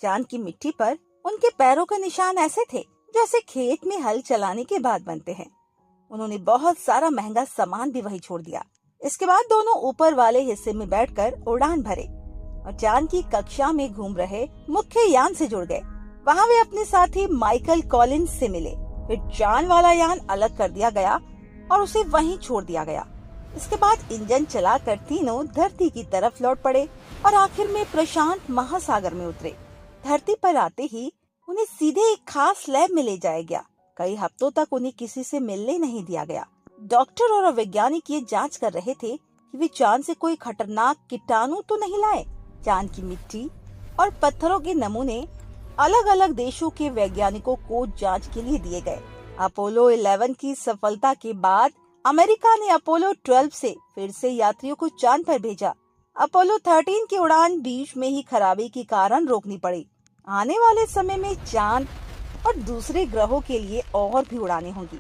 चांद की मिट्टी पर उनके पैरों के निशान ऐसे थे जैसे खेत में हल चलाने के बाद बनते हैं। उन्होंने बहुत सारा महंगा सामान भी वहीं छोड़ दिया। इसके बाद दोनों ऊपर वाले हिस्से में बैठकर उड़ान भरे और चांद की कक्षा में घूम रहे मुख्य यान से जुड़ गए। वहाँ वे अपने साथी माइकल कॉलिंस से मिले। फिर चांद वाला यान अलग कर दिया गया और उसे वहीं छोड़ दिया गया। इसके बाद इंजन चलाकर तीनों धरती की तरफ लौट पड़े और आखिर में प्रशांत महासागर में उतरे। धरती पर आते ही उन्हें सीधे एक खास लैब में ले जाया गया। कई हफ्तों तक उन्हें किसी से मिलने नहीं दिया गया। डॉक्टर और वैज्ञानिक ये जांच कर रहे थे कि वे चांद से कोई खतरनाक कीटाणु तो नहीं लाए। चांद की मिट्टी और पत्थरों के नमूने अलग अलग देशों के वैज्ञानिकों को जांच के लिए दिए गए। अपोलो 11 की सफलता के बाद अमेरिका ने अपोलो 12 से फिर से यात्रियों को चांद पर भेजा। अपोलो 13 की उड़ान बीच में ही खराबी के कारण रोकनी पड़ी। आने वाले समय में चांद और दूसरे ग्रहों के लिए और भी उड़ानें होंगी।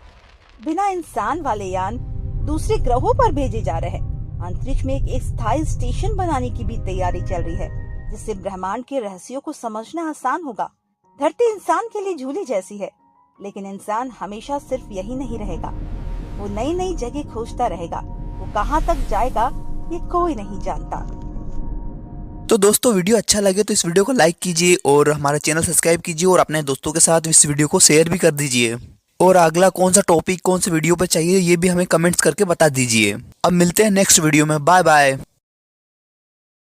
बिना इंसान वाले यान दूसरे ग्रहों पर भेजे जा रहे हैं। अंतरिक्ष में एक स्थायी स्टेशन बनाने की भी तैयारी चल रही है, जिससे ब्रह्मांड के रहस्यों को समझना आसान होगा। धरती इंसान के लिए झूली जैसी है, लेकिन इंसान हमेशा सिर्फ यही नहीं रहेगा। वो नई नई जगह खोजता रहेगा। वो कहाँ तक जाएगा ये कोई नहीं जानता। तो दोस्तों, वीडियो अच्छा लगे तो इस वीडियो को लाइक कीजिए और हमारा चैनल सब्सक्राइब कीजिए और अपने दोस्तों के साथ इस वीडियो को शेयर भी कर दीजिए। और अगला कौन सा टॉपिक कौन से वीडियो पर चाहिए ये भी हमें कमेंट्स करके बता दीजिए। अब मिलते हैं नेक्स्ट वीडियो में। Bye bye.